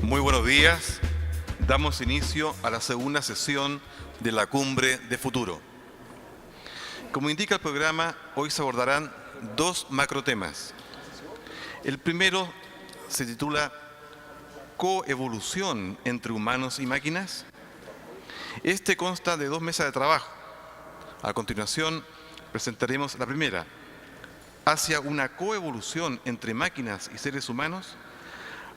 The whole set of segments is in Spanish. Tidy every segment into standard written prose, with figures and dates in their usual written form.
Muy buenos días. Damos inicio a la segunda sesión de la Cumbre de Futuro. Como indica el programa, hoy se abordarán dos macrotemas. El primero se titula Coevolución entre humanos y máquinas. Este consta de dos mesas de trabajo. A continuación, presentaremos la primera, hacia una coevolución entre máquinas y seres humanos,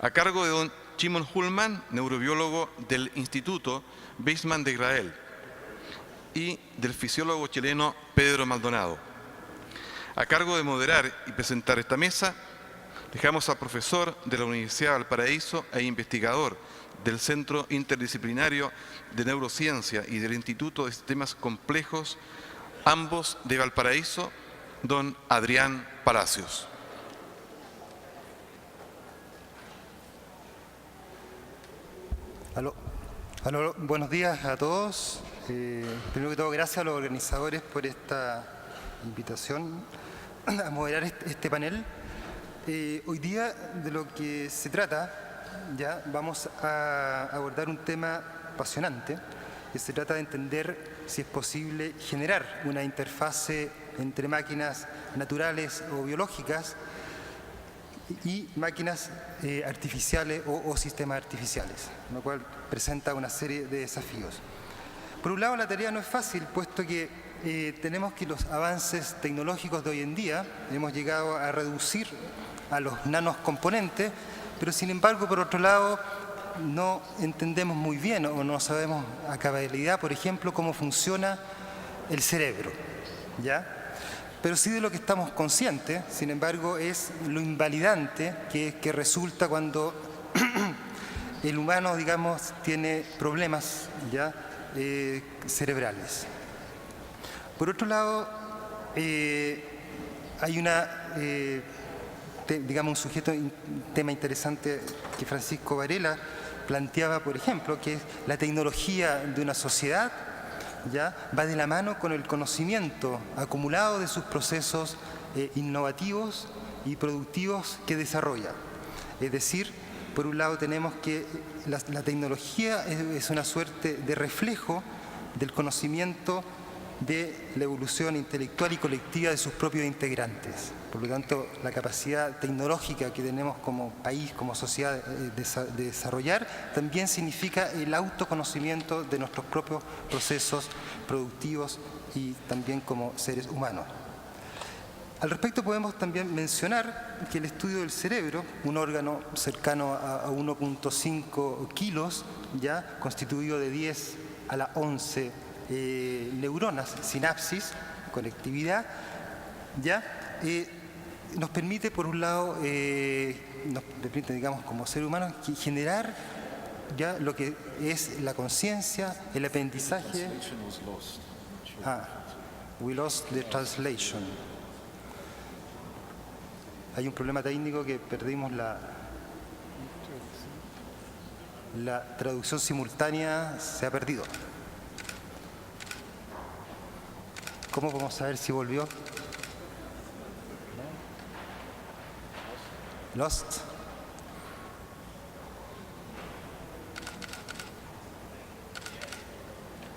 a cargo de don Shimon Ullman, neurobiólogo del Instituto Weizmann de Israel, y del fisiólogo chileno Pedro Maldonado. A cargo de moderar y presentar esta mesa, dejamos al profesor de la Universidad de Valparaíso e investigador del Centro Interdisciplinario de Neurociencia y del Instituto de Sistemas Complejos, ambos de Valparaíso, don Adrián Palacios. Aló, buenos días a todos. Primero que todo, gracias a los organizadores por esta invitación a moderar este panel. Hoy día, de lo que se trata, ya vamos a abordar un tema apasionante, que se trata de entender si es posible generar una interfase entre máquinas naturales o biológicas y máquinas artificiales o sistemas artificiales, lo cual presenta una serie de desafíos. Por un lado, la tarea no es fácil, puesto que tenemos que los avances tecnológicos de hoy en día hemos llegado a reducir a los nanocomponentes, pero sin embargo, por otro lado, no entendemos muy bien o no sabemos a cabalidad, por ejemplo, cómo funciona el cerebro, ¿ya? Pero sí de lo que estamos conscientes, sin embargo, es lo invalidante que resulta cuando el humano, digamos, tiene problemas ya cerebrales. Por otro lado, hay digamos, un tema interesante que Francisco Varela planteaba, por ejemplo, que es la tecnología de una sociedad. ¿Ya? Va de la mano con el conocimiento acumulado de sus procesos innovativos y productivos que desarrolla. Es decir, por un lado tenemos que la tecnología es una suerte de reflejo del conocimiento de la evolución intelectual y colectiva de sus propios integrantes. Por lo tanto, la capacidad tecnológica que tenemos como país, como sociedad de desarrollar, también significa el autoconocimiento de nuestros propios procesos productivos y también como seres humanos. Al respecto podemos también mencionar que el estudio del cerebro, un órgano cercano a 1.5 kilos, ya constituido de 10 a la 11 neuronas, sinapsis, conectividad, ya nos permite, por un lado, nos permite, digamos, como ser humano, generar ya lo que es la conciencia, el aprendizaje. We lost the translation. Hay un problema técnico que perdimos la traducción simultánea, se ha perdido. ¿Cómo podemos saber si volvió? Lost.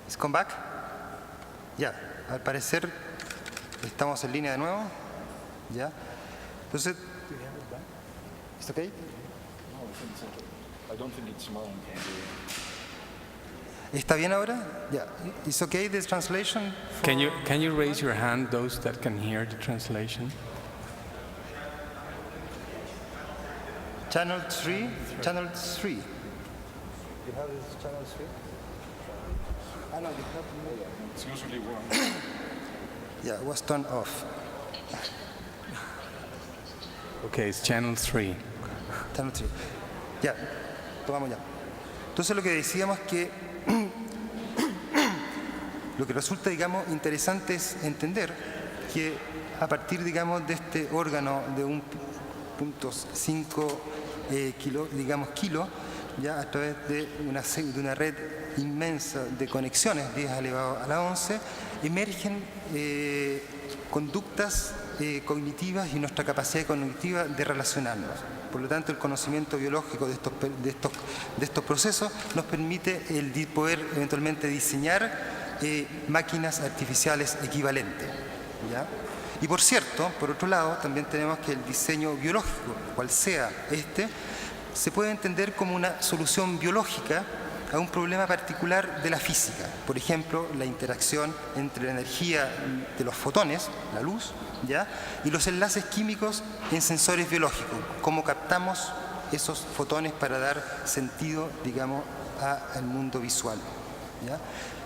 ¿Is come back? Ya, al parecer estamos en línea de nuevo. Ya. Entonces, ¿es okay? I don't think it's mine. ¿Está bien ahora? Yeah. Is okay the translation? Can you raise your hand, those that can hear the translation? Channel 3. Channel 3. You have this channel 3? No, you have. It's usually one. Yeah, it was turned off. Okay, it's channel 3. Channel 3. Ya, tomamos ya. Entonces lo que decíamos que lo que resulta, digamos, interesante es entender que a partir, digamos, de este órgano de 1.5 kilo, ya a través de una red inmensa de conexiones, 10 elevado a la 11, emergen conductas cognitivas y nuestra capacidad cognitiva de relacionarnos. Por lo tanto, el conocimiento biológico de estos procesos nos permite poder eventualmente diseñar máquinas artificiales equivalentes, ¿ya? Y por cierto, por otro lado, también tenemos que el diseño biológico, cual sea se puede entender como una solución biológica a un problema particular de la física. Por ejemplo, la interacción entre la energía de los fotones, la luz, ¿ya?, y los enlaces químicos en sensores biológicos. Cómo captamos esos fotones para dar sentido, digamos, al mundo visual, ¿ya?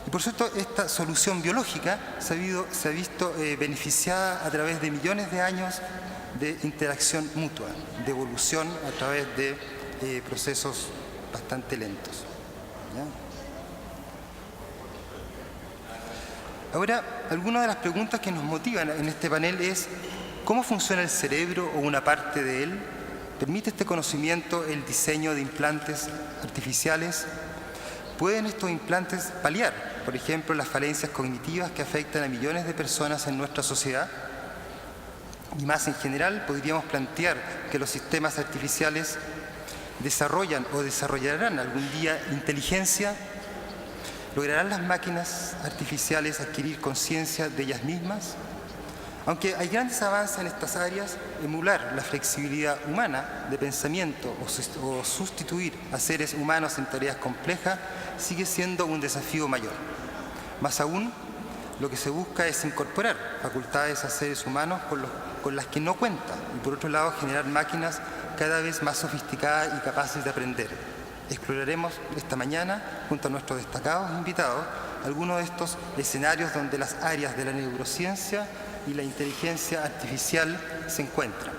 Y por cierto, esta solución biológica se ha visto beneficiada a través de millones de años de interacción mutua, de evolución a través de procesos bastante lentos, ¿ya? Ahora, algunas de las preguntas que nos motivan en este panel es: ¿cómo funciona el cerebro o una parte de él? ¿Permite este conocimiento el diseño de implantes artificiales? ¿Pueden estos implantes paliar, por ejemplo, las falencias cognitivas que afectan a millones de personas en nuestra sociedad? Y más en general, podríamos plantear que los sistemas artificiales desarrollan o desarrollarán algún día inteligencia. ¿Lograrán las máquinas artificiales adquirir conciencia de ellas mismas? Aunque hay grandes avances en estas áreas, emular la flexibilidad humana de pensamiento o sustituir a seres humanos en tareas complejas sigue siendo un desafío mayor. Más aún, lo que se busca es incorporar facultades a seres humanos con las que no cuentan y, por otro lado, generar máquinas cada vez más sofisticadas y capaces de aprender. Exploraremos esta mañana, junto a nuestros destacados invitados, algunos de estos escenarios donde las áreas de la neurociencia y la inteligencia artificial se encuentran.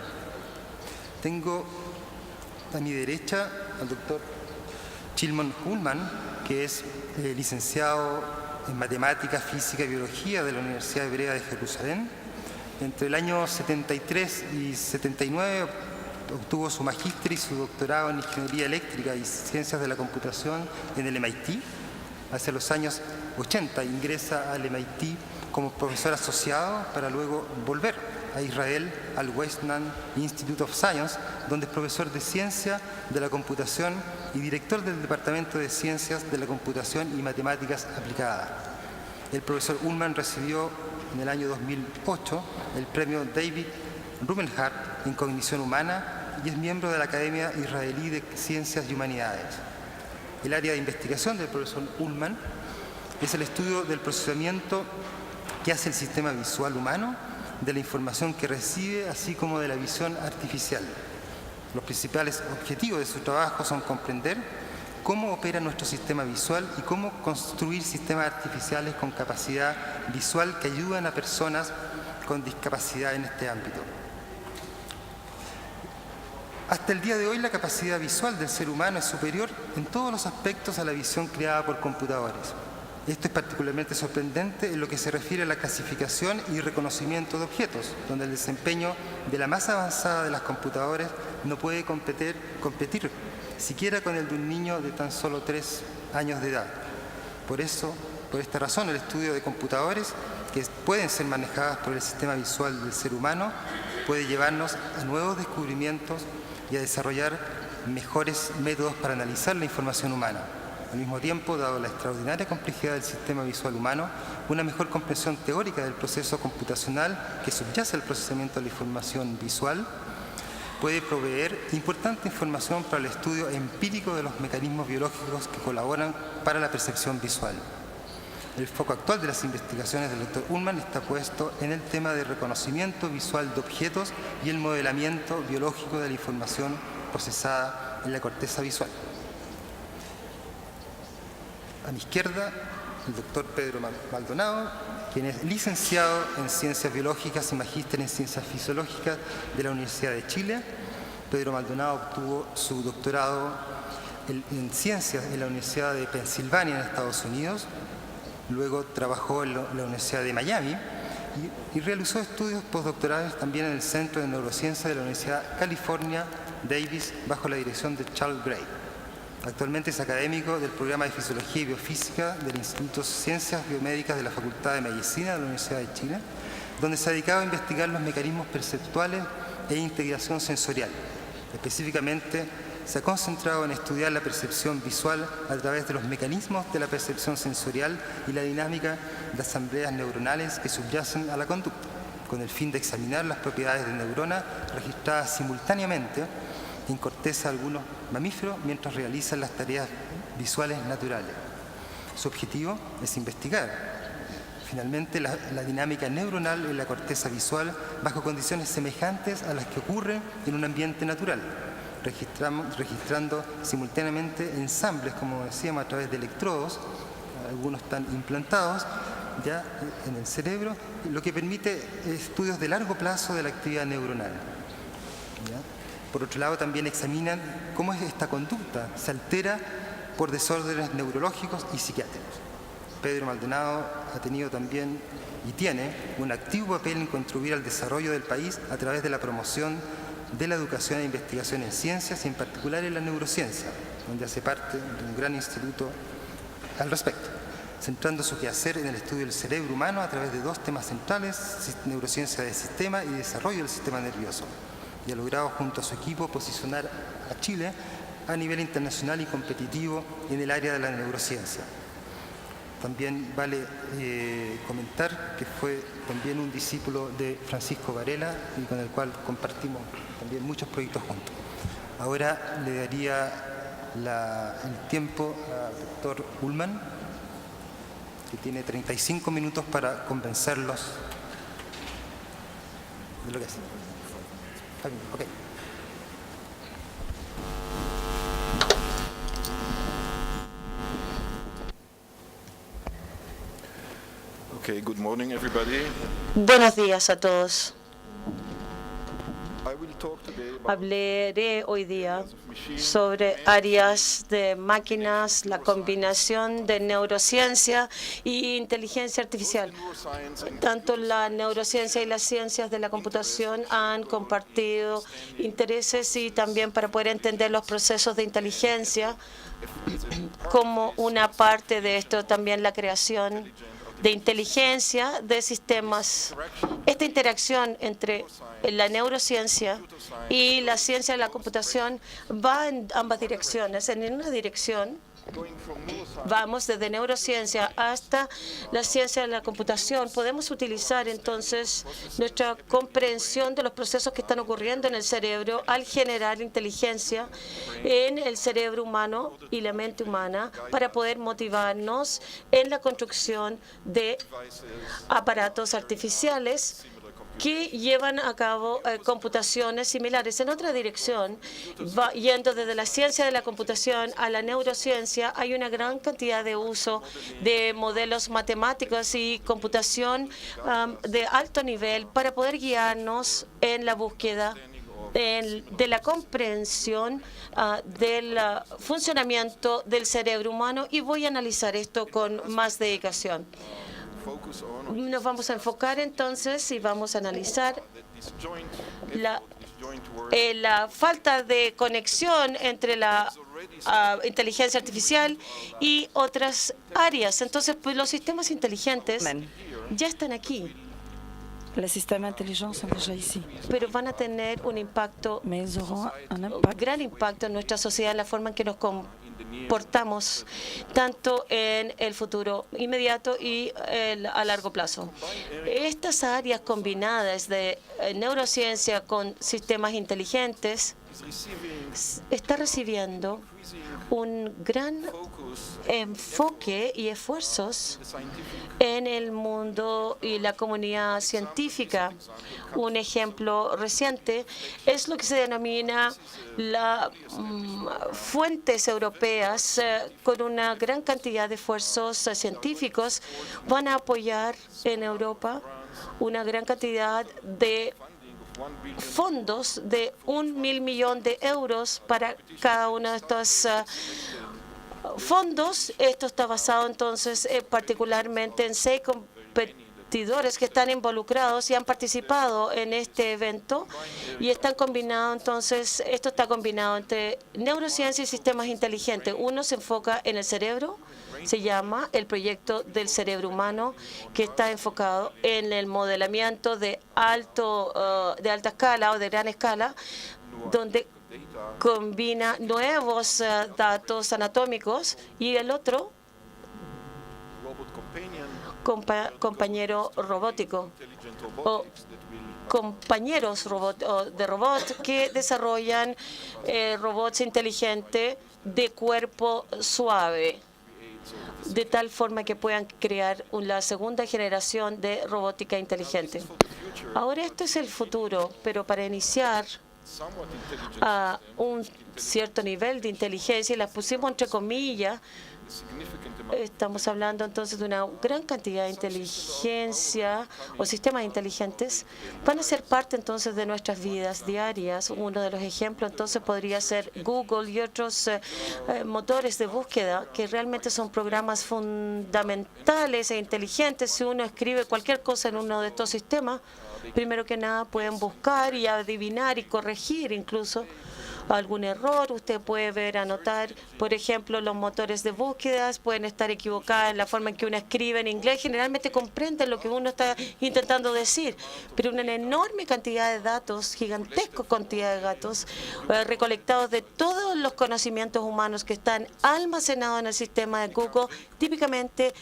Tengo a mi derecha al doctor Chilmon Ullman, que es licenciado en Matemáticas, Física y Biología de la Universidad Hebrea de Jerusalén. Entre el año 73 y 79 obtuvo su magíster y su doctorado en Ingeniería Eléctrica y Ciencias de la Computación en el MIT. Hacia los años 80 ingresa al MIT como profesor asociado para luego volver a Israel al Weizmann Institute of Science, donde es profesor de Ciencia de la Computación y director del Departamento de Ciencias de la Computación y Matemáticas Aplicadas. El profesor Ullman recibió en el año 2008 el premio David Rumelhart en Cognición Humana y es miembro de la Academia Israelí de Ciencias y Humanidades. El área de investigación del profesor Ullman es el estudio del procesamiento que hace el sistema visual humano, de la información que recibe, así como de la visión artificial. Los principales objetivos de su trabajo son comprender cómo opera nuestro sistema visual y cómo construir sistemas artificiales con capacidad visual que ayudan a personas con discapacidad en este ámbito. Hasta el día de hoy, la capacidad visual del ser humano es superior en todos los aspectos a la visión creada por computadores. Esto es particularmente sorprendente en lo que se refiere a la clasificación y reconocimiento de objetos, donde el desempeño de la más avanzada de las computadoras no puede competir siquiera con el de un niño de tan solo 3 años de edad. Por esta razón, el estudio de computadores que pueden ser manejadas por el sistema visual del ser humano puede llevarnos a nuevos descubrimientos y a desarrollar mejores métodos para analizar la información humana. Al mismo tiempo, dado la extraordinaria complejidad del sistema visual humano, una mejor comprensión teórica del proceso computacional que subyace al procesamiento de la información visual puede proveer importante información para el estudio empírico de los mecanismos biológicos que colaboran para la percepción visual. El foco actual de las investigaciones del Dr. Ullman está puesto en el tema de reconocimiento visual de objetos y el modelamiento biológico de la información procesada en la corteza visual. A mi izquierda, el doctor Pedro Maldonado, quien es licenciado en Ciencias Biológicas y magíster en Ciencias Fisiológicas de la Universidad de Chile. Pedro Maldonado obtuvo su doctorado en Ciencias en la Universidad de Pensilvania en Estados Unidos. Luego trabajó en la Universidad de Miami y realizó estudios postdoctorales también en el Centro de Neurociencia de la Universidad California Davis bajo la dirección de Charles Gray. Actualmente es académico del programa de Fisiología y Biofísica del Instituto de Ciencias Biomédicas de la Facultad de Medicina de la Universidad de Chile, donde se ha dedicado a investigar los mecanismos perceptuales e integración sensorial. Específicamente, se ha concentrado en estudiar la percepción visual a través de los mecanismos de la percepción sensorial y la dinámica de asambleas neuronales que subyacen a la conducta, con el fin de examinar las propiedades de neuronas registradas simultáneamente en corteza de algunos mamíferos mientras realizan las tareas visuales naturales. Su objetivo es investigar finalmente la dinámica neuronal en la corteza visual bajo condiciones semejantes a las que ocurren en un ambiente natural, registrando simultáneamente ensambles, como decíamos, a través de electrodos, algunos están implantados ya en el cerebro, lo que permite estudios de largo plazo de la actividad neuronal. ¿Ya? Por otro lado, también examinan cómo es esta conducta se altera por desórdenes neurológicos y psiquiátricos. Pedro Maldonado ha tenido también y tiene un activo papel en contribuir al desarrollo del país a través de la promoción de la educación e investigación en ciencias y en particular en la neurociencia, donde hace parte de un gran instituto al respecto, centrando su quehacer en el estudio del cerebro humano a través de dos temas centrales: neurociencia de sistema y desarrollo del sistema nervioso, y ha logrado junto a su equipo posicionar a Chile a nivel internacional y competitivo en el área de la neurociencia. También vale comentar que fue también un discípulo de Francisco Varela y con el cual compartimos también muchos proyectos juntos. Ahora le daría el tiempo al doctor Ullman, que tiene 35 minutos para convencerlos de lo que es. Está bien, ok. Okay, good morning, everybody. Buenos días a todos. I will talk today about Hablaré hoy día sobre áreas de máquinas, la combinación de neurociencia e inteligencia artificial. neuroscience and Tanto la neurociencia y las ciencias de la computación han compartido intereses y también para poder entender los procesos de inteligencia como una parte de esto también la creación de inteligencia de sistemas. Esta interacción entre la neurociencia y la ciencia de la computación va en ambas direcciones. En una dirección going from neuroscience vamos desde neurociencia hasta la ciencia de la computación. Podemos utilizar entonces nuestra comprensión de los procesos que están ocurriendo en el cerebro al generar inteligencia en el cerebro humano y la mente humana para poder motivarnos en la construcción de aparatos artificiales que llevan a cabo computaciones similares. En otra dirección, yendo desde la ciencia de la computación a la neurociencia, hay una gran cantidad de uso de modelos matemáticos y computación de alto nivel para poder guiarnos en la búsqueda de la comprensión del funcionamiento del cerebro humano, y voy a analizar esto con más dedicación. focus on Nos vamos a enfocar entonces y vamos a analizar this joint la, joint work la falta de conexión entre la inteligencia artificial y otras áreas. Entonces, pues, los sistemas inteligentes ya están aquí, Les systèmes intelligents sont déjà ici, pero van a tener un impacto, mais ils auront un un impact gran impacto en nuestra sociedad, en la forma en que nos comportamos, tanto en el futuro inmediato y a largo plazo. Estas áreas combinadas de neurociencia con sistemas inteligentes is receiving está recibiendo un gran focus enfoque y esfuerzos the scientific en el mundo y la comunidad científica. Un ejemplo reciente es lo que se denomina las fuentes europeas, con una gran cantidad de esfuerzos científicos. Van a apoyar en Europa una gran cantidad de $1 billion fondos de 1.000 millones de euros para cada uno de estos fondos. Esto está basado entonces particularmente en 6 competidores que están involucrados y han participado en este evento, y están combinados. Entonces, esto está combinado entre neurociencia y sistemas inteligentes. Uno se enfoca en el cerebro, se llama el proyecto del cerebro humano, que está enfocado en el modelamiento de alta escala o de gran escala, donde combina nuevos datos anatómicos, y el otro, robot companion, compañero robótico intelligent o robotics that will compañeros de robots que desarrollan robots inteligentes de cuerpo suave, de tal forma que puedan crear la segunda generación de robótica inteligente. Ahora esto es el futuro, pero para iniciar somewhat intelligent a un cierto nivel de inteligencia, y las pusimos entre comillas, significant amount estamos hablando entonces de una gran cantidad de inteligencia o sistemas inteligentes, van a ser parte entonces de nuestras vidas diarias. Uno de los ejemplos entonces podría ser Google y otros motores de búsqueda, que realmente son programas fundamentales e inteligentes. Si uno escribe cualquier cosa en uno de estos sistemas, primero que nada pueden buscar y adivinar y corregir incluso algún error. Usted puede ver, anotar, por ejemplo, los motores de búsquedas pueden estar equivocados en la forma en que uno escribe en inglés. Generalmente comprenden lo que uno está intentando decir, pero una enorme cantidad de datos, gigantesca cantidad de datos recolectados de todos los conocimientos humanos que están almacenados en el sistema de Google, típicamente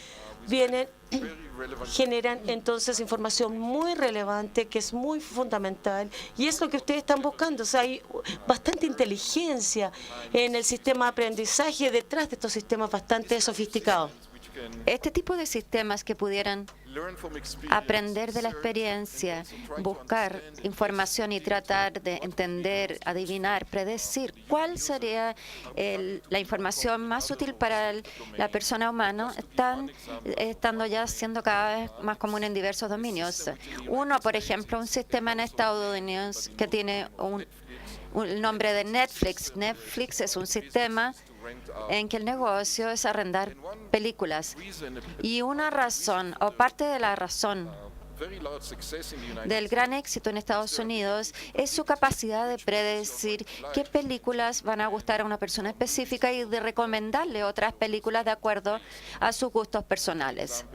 generan entonces información muy relevante, que es muy fundamental, y es lo que ustedes están buscando. O sea, hay bastante inteligencia en el sistema de aprendizaje detrás de estos sistemas bastante sofisticados. which can Este tipo de sistemas que pudieran learn from experience, aprender de la experiencia, buscar información y tratar de entender, adivinar, predecir cuál sería la información más útil para la persona humana, están estando ya siendo cada vez más común en diversos dominios. Uno, por ejemplo, un sistema en Estados Unidos que tiene el nombre de Netflix. Netflix es un sistema en que el negocio es arrendar películas. Y una razón, o parte de la razón very large success in the United del gran éxito en Estados Unidos es su capacidad de predecir qué películas van a gustar a una persona específica y de recomendarle otras películas de acuerdo a sus gustos personales.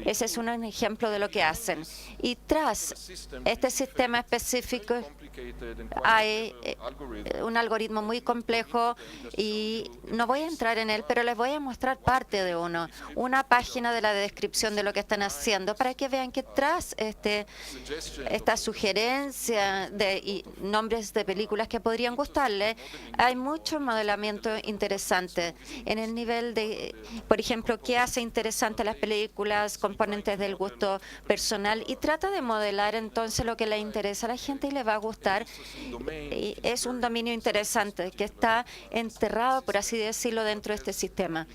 Ese es un ejemplo de lo que hacen. Y tras este sistema específico complicated and hay algorithm. un algoritmo muy complejo, y no voy a entrar en él, pero les voy a mostrar parte de una página de la descripción de lo que están haciendo, para que vean que tras esta sugerencia de nombres de películas que podrían gustarle, hay mucho modelamiento interesante en el nivel de, por ejemplo, qué hace interesante las películas, componentes del gusto personal, y trata de modelar entonces lo que le interesa a la gente y le va a gustar. Y es un dominio interesante que está enterrado, por así decirlo, dentro de este sistema.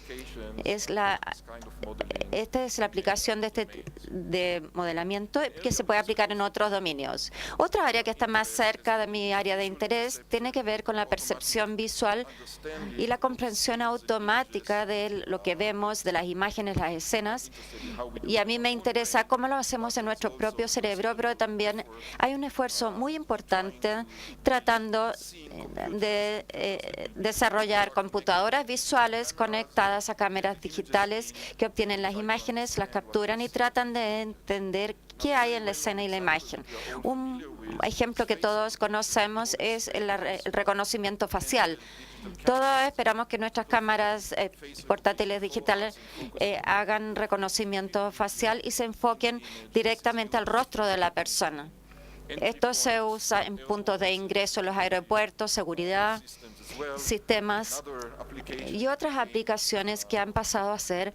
Esta es la aplicación de modelamiento que se puede aplicar en otros dominios. Otra área que está más cerca de mi área de interés tiene que ver con la percepción visual y la comprensión automática de lo que vemos, de las imágenes, las escenas. Y a mí me interesa cómo lo hacemos en nuestro propio cerebro, pero también hay un esfuerzo muy importante tratando de desarrollar computadoras visuales conectadas a cámaras digitales que obtienen las imágenes, las capturan y tratan de entender qué hay en la escena y la imagen. Un ejemplo que todos conocemos es el reconocimiento facial. Todos esperamos que nuestras cámaras portátiles digitales hagan reconocimiento facial y se enfoquen directamente al rostro de la persona. Esto se usa en puntos de ingreso en los aeropuertos, seguridad, sistemas y otras aplicaciones que han pasado a ser,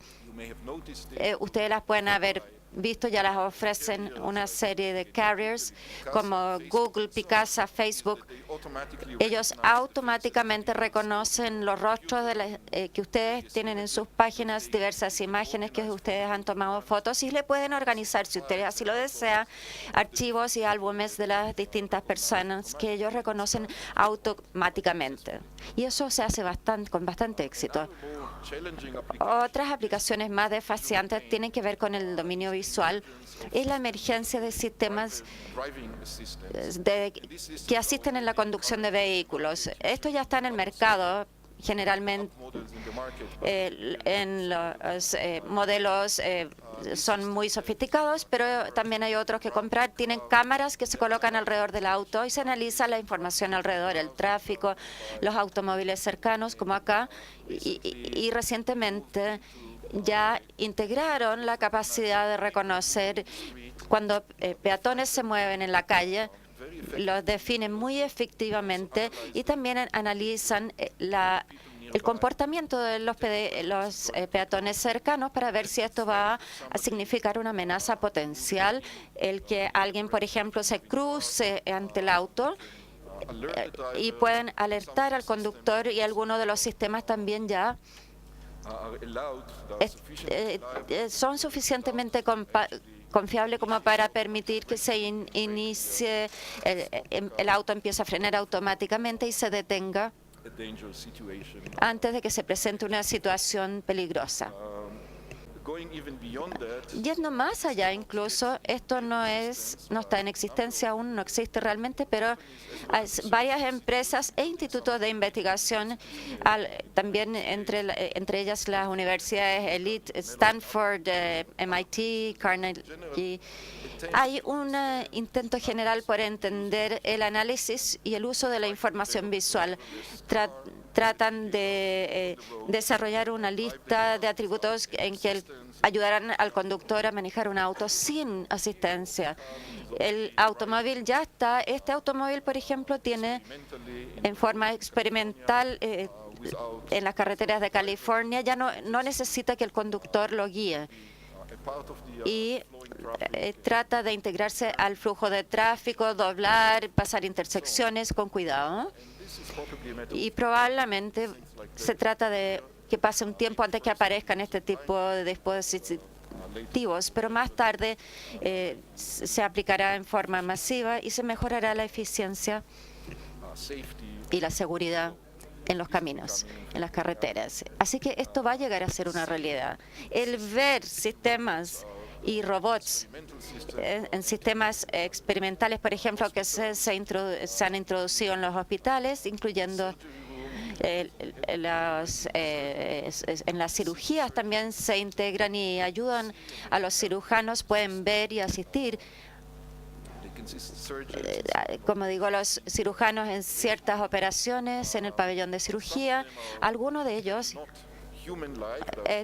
ustedes las pueden haber visto, ya las ofrecen una serie de carriers como Google, Picasa, Facebook. Ellos automáticamente reconocen los rostros que ustedes tienen en sus páginas, diversas imágenes que ustedes han tomado fotos, y le pueden organizar, si ustedes así lo desean, archivos y álbumes de las distintas personas que ellos reconocen automáticamente. Y eso se hace con bastante éxito. Otras aplicaciones más desafiantes tienen que ver con el dominio visual. Es la emergencia de sistemas que asisten en la conducción de vehículos. Esto ya está en el mercado, generalmente en los modelos son muy sofisticados, pero también hay otros que comprar. Tienen cámaras que se colocan alrededor del auto y se analiza la información alrededor, el tráfico, los automóviles cercanos, como acá. Y recientemente ya integraron la capacidad de reconocer cuando peatones se mueven en la calle, los definen muy efectivamente y también analizan el comportamiento de los peatones cercanos para ver si esto va a significar una amenaza potencial, el que alguien, por ejemplo, se cruce ante el auto y pueden alertar al conductor, y algunos de los sistemas también ya son suficientemente confiable como para permitir que se inicie, el auto empiece a frenar automáticamente y se detenga antes de que se presente una situación peligrosa. Yendo más allá, incluso, esto no está en existencia aún, no existe realmente, pero hay varias empresas e institutos de investigación, también entre ellas las universidades Elite, Stanford, MIT, Carnegie. Hay un intento general por entender el análisis y el uso de la información visual. Tratan de desarrollar una lista de atributos en que ayudarán al conductor a manejar un auto sin asistencia. El automóvil ya está. Este automóvil, por ejemplo, tiene en forma experimental en las carreteras de California, ya no necesita que el conductor lo guíe. Y trata de integrarse al flujo de tráfico, doblar, pasar intersecciones con cuidado. Y probablemente se trata de que pase un tiempo antes que aparezcan este tipo de dispositivos, pero más tarde se aplicará en forma masiva y se mejorará la eficiencia y la seguridad en los caminos, en las carreteras. Así que esto va a llegar a ser una realidad. El ver sistemas y robots en sistemas experimentales, por ejemplo, que se han introducido en los hospitales, incluyendo en las cirugías, también se integran y ayudan a los cirujanos, pueden ver y asistir, como digo, los cirujanos en ciertas operaciones en el pabellón de cirugía. Algunos de ellos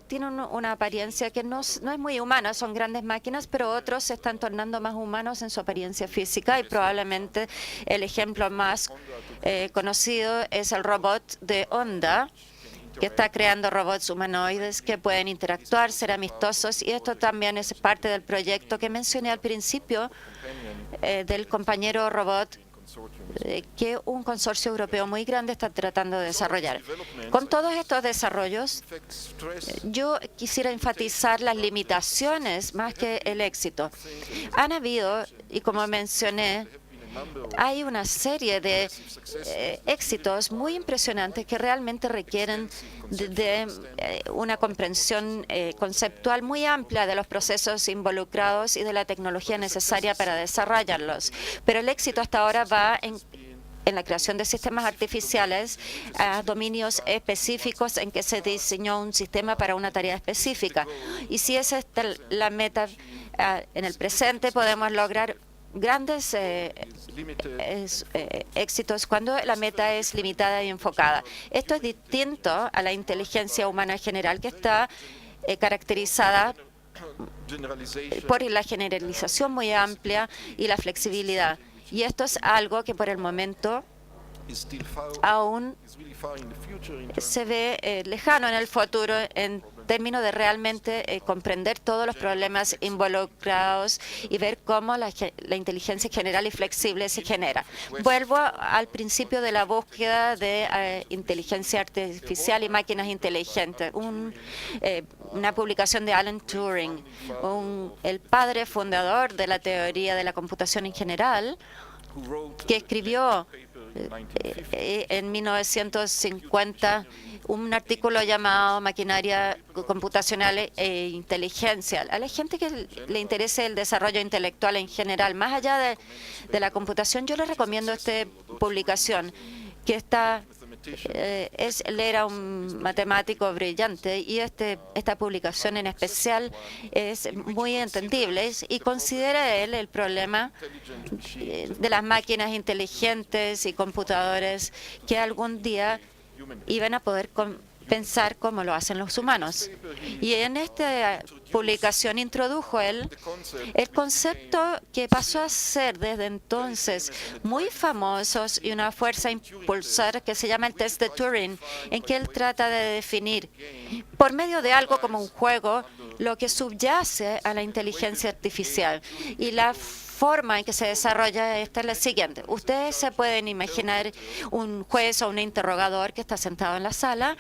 tienen una apariencia que no es muy humana, son grandes máquinas, pero otros se están tornando más humanos en su apariencia física, y probablemente el ejemplo más conocido es el robot de Honda, que está creando robots humanoides que pueden interactuar, ser amistosos, y esto también es parte del proyecto que mencioné al principio del compañero robot que un consorcio europeo muy grande está tratando de desarrollar. Con todos estos desarrollos, yo quisiera enfatizar las limitaciones más que el éxito. Han habido, y como mencioné, hay una serie de éxitos muy impresionantes que realmente requieren de una comprensión conceptual muy amplia de los procesos involucrados y de la tecnología necesaria para desarrollarlos. Pero el éxito hasta ahora va en la creación de sistemas artificiales a dominios específicos en que se diseñó un sistema para una tarea específica. Y si esa es la meta en el presente, podemos lograr grandes éxitos cuando la meta es limitada y enfocada. Esto es distinto a la inteligencia humana general, que está caracterizada por la generalización muy amplia y la flexibilidad. Y esto es algo que por el momento aún se ve lejano en el futuro en términos de realmente comprender todos los problemas involucrados y ver cómo la inteligencia general y flexible se genera. Vuelvo al principio de la búsqueda de inteligencia artificial y máquinas inteligentes. Una publicación de Alan Turing, el padre fundador de la teoría de la computación en general, que escribió en 1950 un artículo llamado Maquinaria Computacional e Inteligencia. A la gente que le interese el desarrollo intelectual en general, más allá de la computación, yo les recomiendo esta publicación, que está Él era un matemático brillante y esta publicación en especial es muy entendible y considera él el problema de las máquinas inteligentes y computadores que algún día iban a poder pensar como lo hacen los humanos. Y en esta publicación introdujo él el concepto que pasó a ser desde entonces muy famoso y una fuerza impulsora que se llama el test de Turing, en que él trata de definir por medio de algo como un juego lo que subyace a la inteligencia artificial. Y la forma en que se desarrolla esta es la siguiente. Ustedes se pueden imaginar un juez o un interrogador que está sentado en la sala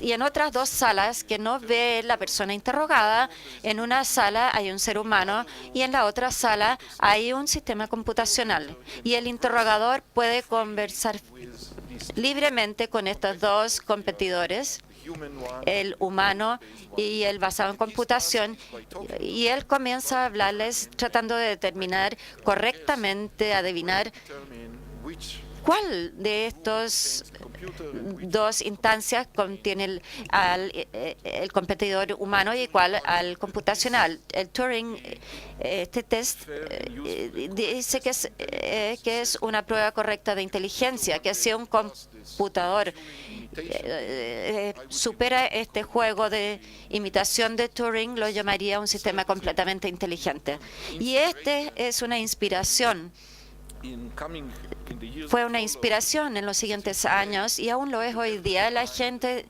y en otras dos salas que no ve la persona interrogada. En una sala hay un ser humano y en la otra sala hay un sistema computacional. Y el interrogador puede conversar libremente con estos dos competidores, el humano y el basado en computación, y él comienza a hablarles tratando de determinar correctamente, adivinar cuál de estos dos instancias contiene el competidor humano y cuál al computacional. El Turing, este test, dice que es una prueba correcta de inteligencia, que si un computador supera este juego de imitación de Turing, lo llamaría un sistema completamente inteligente. Y este es una inspiración. Fue una inspiración en los siguientes años y aún lo es hoy día. La gente,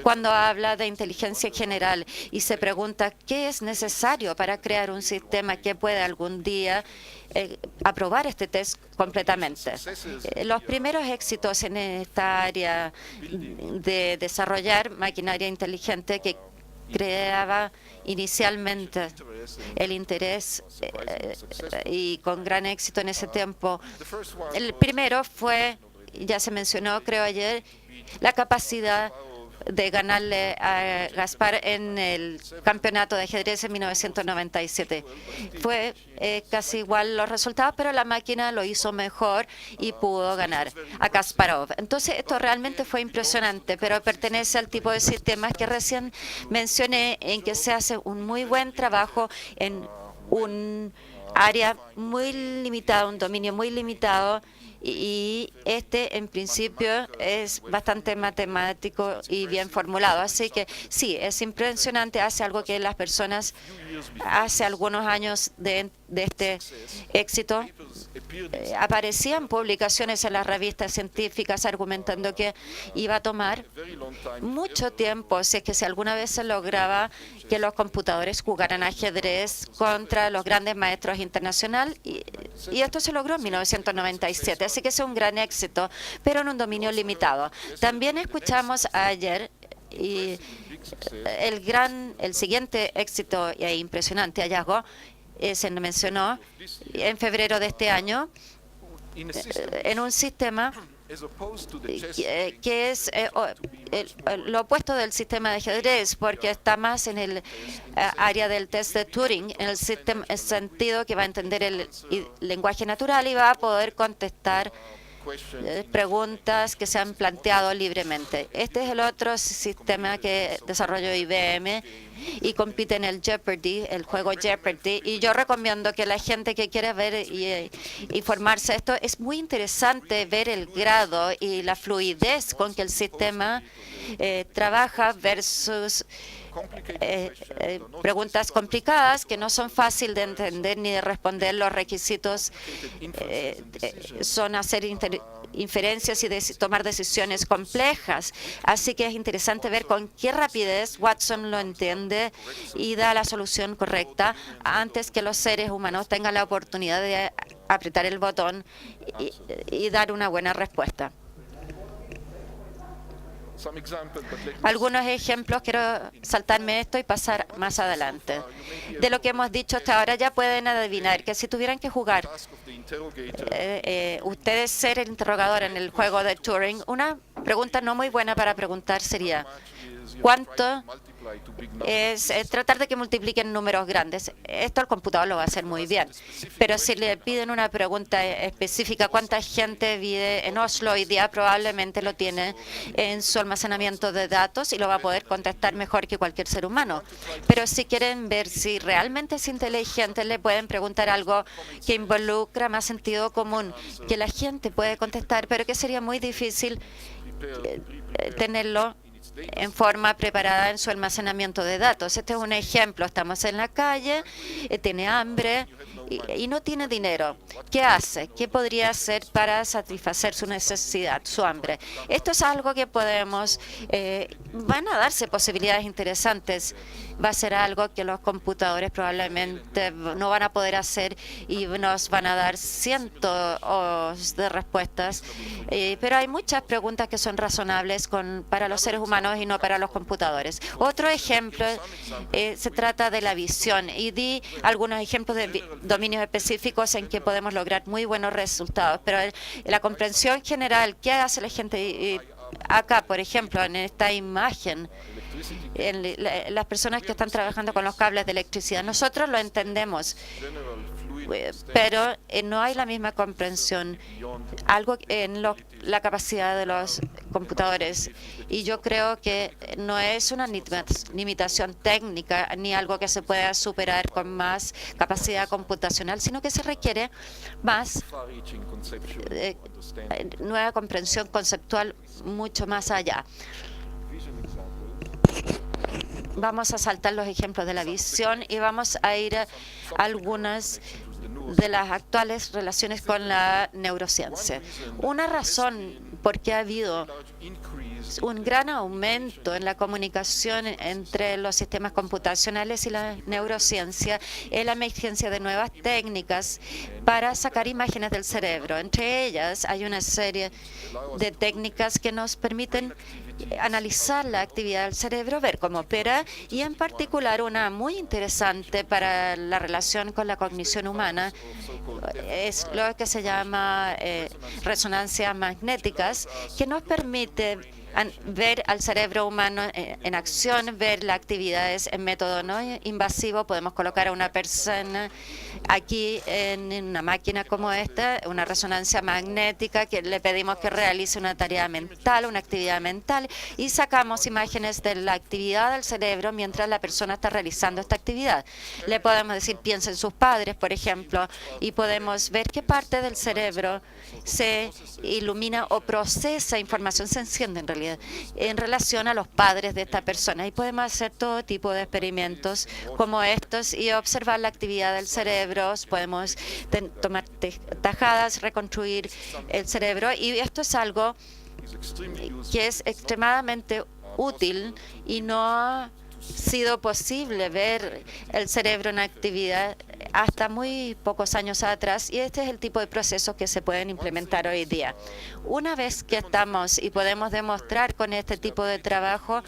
cuando habla de inteligencia general y se pregunta qué es necesario para crear un sistema que pueda algún día aprobar este test completamente. Los primeros éxitos en esta área de desarrollar maquinaria inteligente que creaba inicialmente el interés y con gran éxito en ese tiempo. El primero fue, ya se mencionó creo ayer, la capacidad de ganarle a Gaspar en el campeonato de ajedrez en 1997. Fue casi igual los resultados, pero la máquina lo hizo mejor y pudo ganar a Kasparov. Entonces, esto realmente fue impresionante, pero pertenece al tipo de sistemas que recién mencioné, en que se hace un muy buen trabajo en un área muy limitada, un dominio muy limitado. Y este, en principio, es bastante matemático y bien formulado. Así que sí, es impresionante. Hace algo que las personas, hace algunos años de este éxito, aparecían publicaciones en las revistas científicas argumentando que iba a tomar mucho tiempo, si es que si alguna vez se lograba que los computadores jugaran ajedrez contra los grandes maestros internacionales, y esto se logró en 1997. Así que es un gran éxito, pero en un dominio limitado. También escuchamos ayer y el siguiente éxito e impresionante hallazgo se mencionó en febrero de este año en un sistema que es lo opuesto del sistema de ajedrez, porque está más en el área del test de Turing, en el sentido que va a entender el lenguaje natural y va a poder contestar preguntas que se han planteado libremente. Este es el otro sistema que desarrolló IBM y compite en el Jeopardy, el juego Jeopardy, y yo recomiendo que la gente que quiere ver y informarse de esto, es muy interesante ver el grado y la fluidez con que el sistema trabaja versus preguntas complicadas que no son fáciles de entender ni de responder. Los requisitos son hacer inferencias y tomar decisiones complejas. Así que es interesante ver con qué rapidez Watson lo entiende y da la solución correcta antes que los seres humanos tengan la oportunidad de apretar el botón y dar una buena respuesta. Algunos ejemplos, quiero saltarme esto y pasar más adelante. De lo que hemos dicho hasta ahora, ya pueden adivinar que si tuvieran que jugar, ustedes ser el interrogador en el juego de Turing, una pregunta no muy buena para preguntar sería: ¿cuánto es tratar de que multipliquen números grandes. Esto el computador lo va a hacer muy bien. Pero si le piden una pregunta específica, ¿cuánta gente vive en Oslo hoy día? Probablemente lo tiene en su almacenamiento de datos y lo va a poder contestar mejor que cualquier ser humano. Pero si quieren ver si realmente es inteligente, le pueden preguntar algo que involucra más sentido común, que la gente puede contestar, pero que sería muy difícil tenerlo en forma preparada en su almacenamiento de datos. Este es un ejemplo. Estamos en la calle, tiene hambre y no tiene dinero. ¿Qué hace? ¿Qué podría hacer para satisfacer su necesidad, su hambre? Esto es algo que podemos... van a darse posibilidades interesantes. Va a ser algo que los computadores probablemente no van a poder hacer y nos van a dar cientos de respuestas. Pero hay muchas preguntas que son razonables para los seres humanos y no para los computadores. Otro ejemplo se trata de la visión y di algunos ejemplos de dominios específicos en que podemos lograr muy buenos resultados. Pero la comprensión general, ¿qué hace la gente? Acá, por ejemplo, en esta imagen, las personas que están trabajando con los cables de electricidad, nosotros lo entendemos, pero no hay la misma comprensión, algo en la capacidad de los computadores. Y yo creo que no es una limitación técnica ni algo que se pueda superar con más capacidad computacional, sino que se requiere más nueva comprensión conceptual mucho más allá. Vamos a saltar los ejemplos de la visión y vamos a ir a algunas de las actuales relaciones con la neurociencia. Una razón por qué ha habido un gran aumento en la comunicación entre los sistemas computacionales y la neurociencia es la emergencia de nuevas técnicas para sacar imágenes del cerebro. Entre ellas hay una serie de técnicas que nos permiten analizar la actividad del cerebro, ver cómo opera, y en particular una muy interesante para la relación con la cognición humana es lo que se llama resonancias magnéticas, que nos permite ver al cerebro humano en acción, ver las actividades en método no invasivo. Podemos colocar a una persona aquí en una máquina como esta, una resonancia magnética, que le pedimos que realice una tarea mental, una actividad mental, y sacamos imágenes de la actividad del cerebro mientras la persona está realizando esta actividad. Le podemos decir, piensa en sus padres, por ejemplo, y podemos ver qué parte del cerebro se ilumina o procesa información, se enciende en realidad, en relación a los padres de esta persona. Y podemos hacer todo tipo de experimentos como estos y observar la actividad del cerebro. Podemos tomar tajadas, reconstruir el cerebro, y esto es algo que es extremadamente útil y no ha sido posible ver el cerebro en actividad hasta muy pocos años atrás, y este es el tipo de procesos que se pueden implementar hoy día. Una vez que estamos y podemos demostrar con este tipo de trabajo,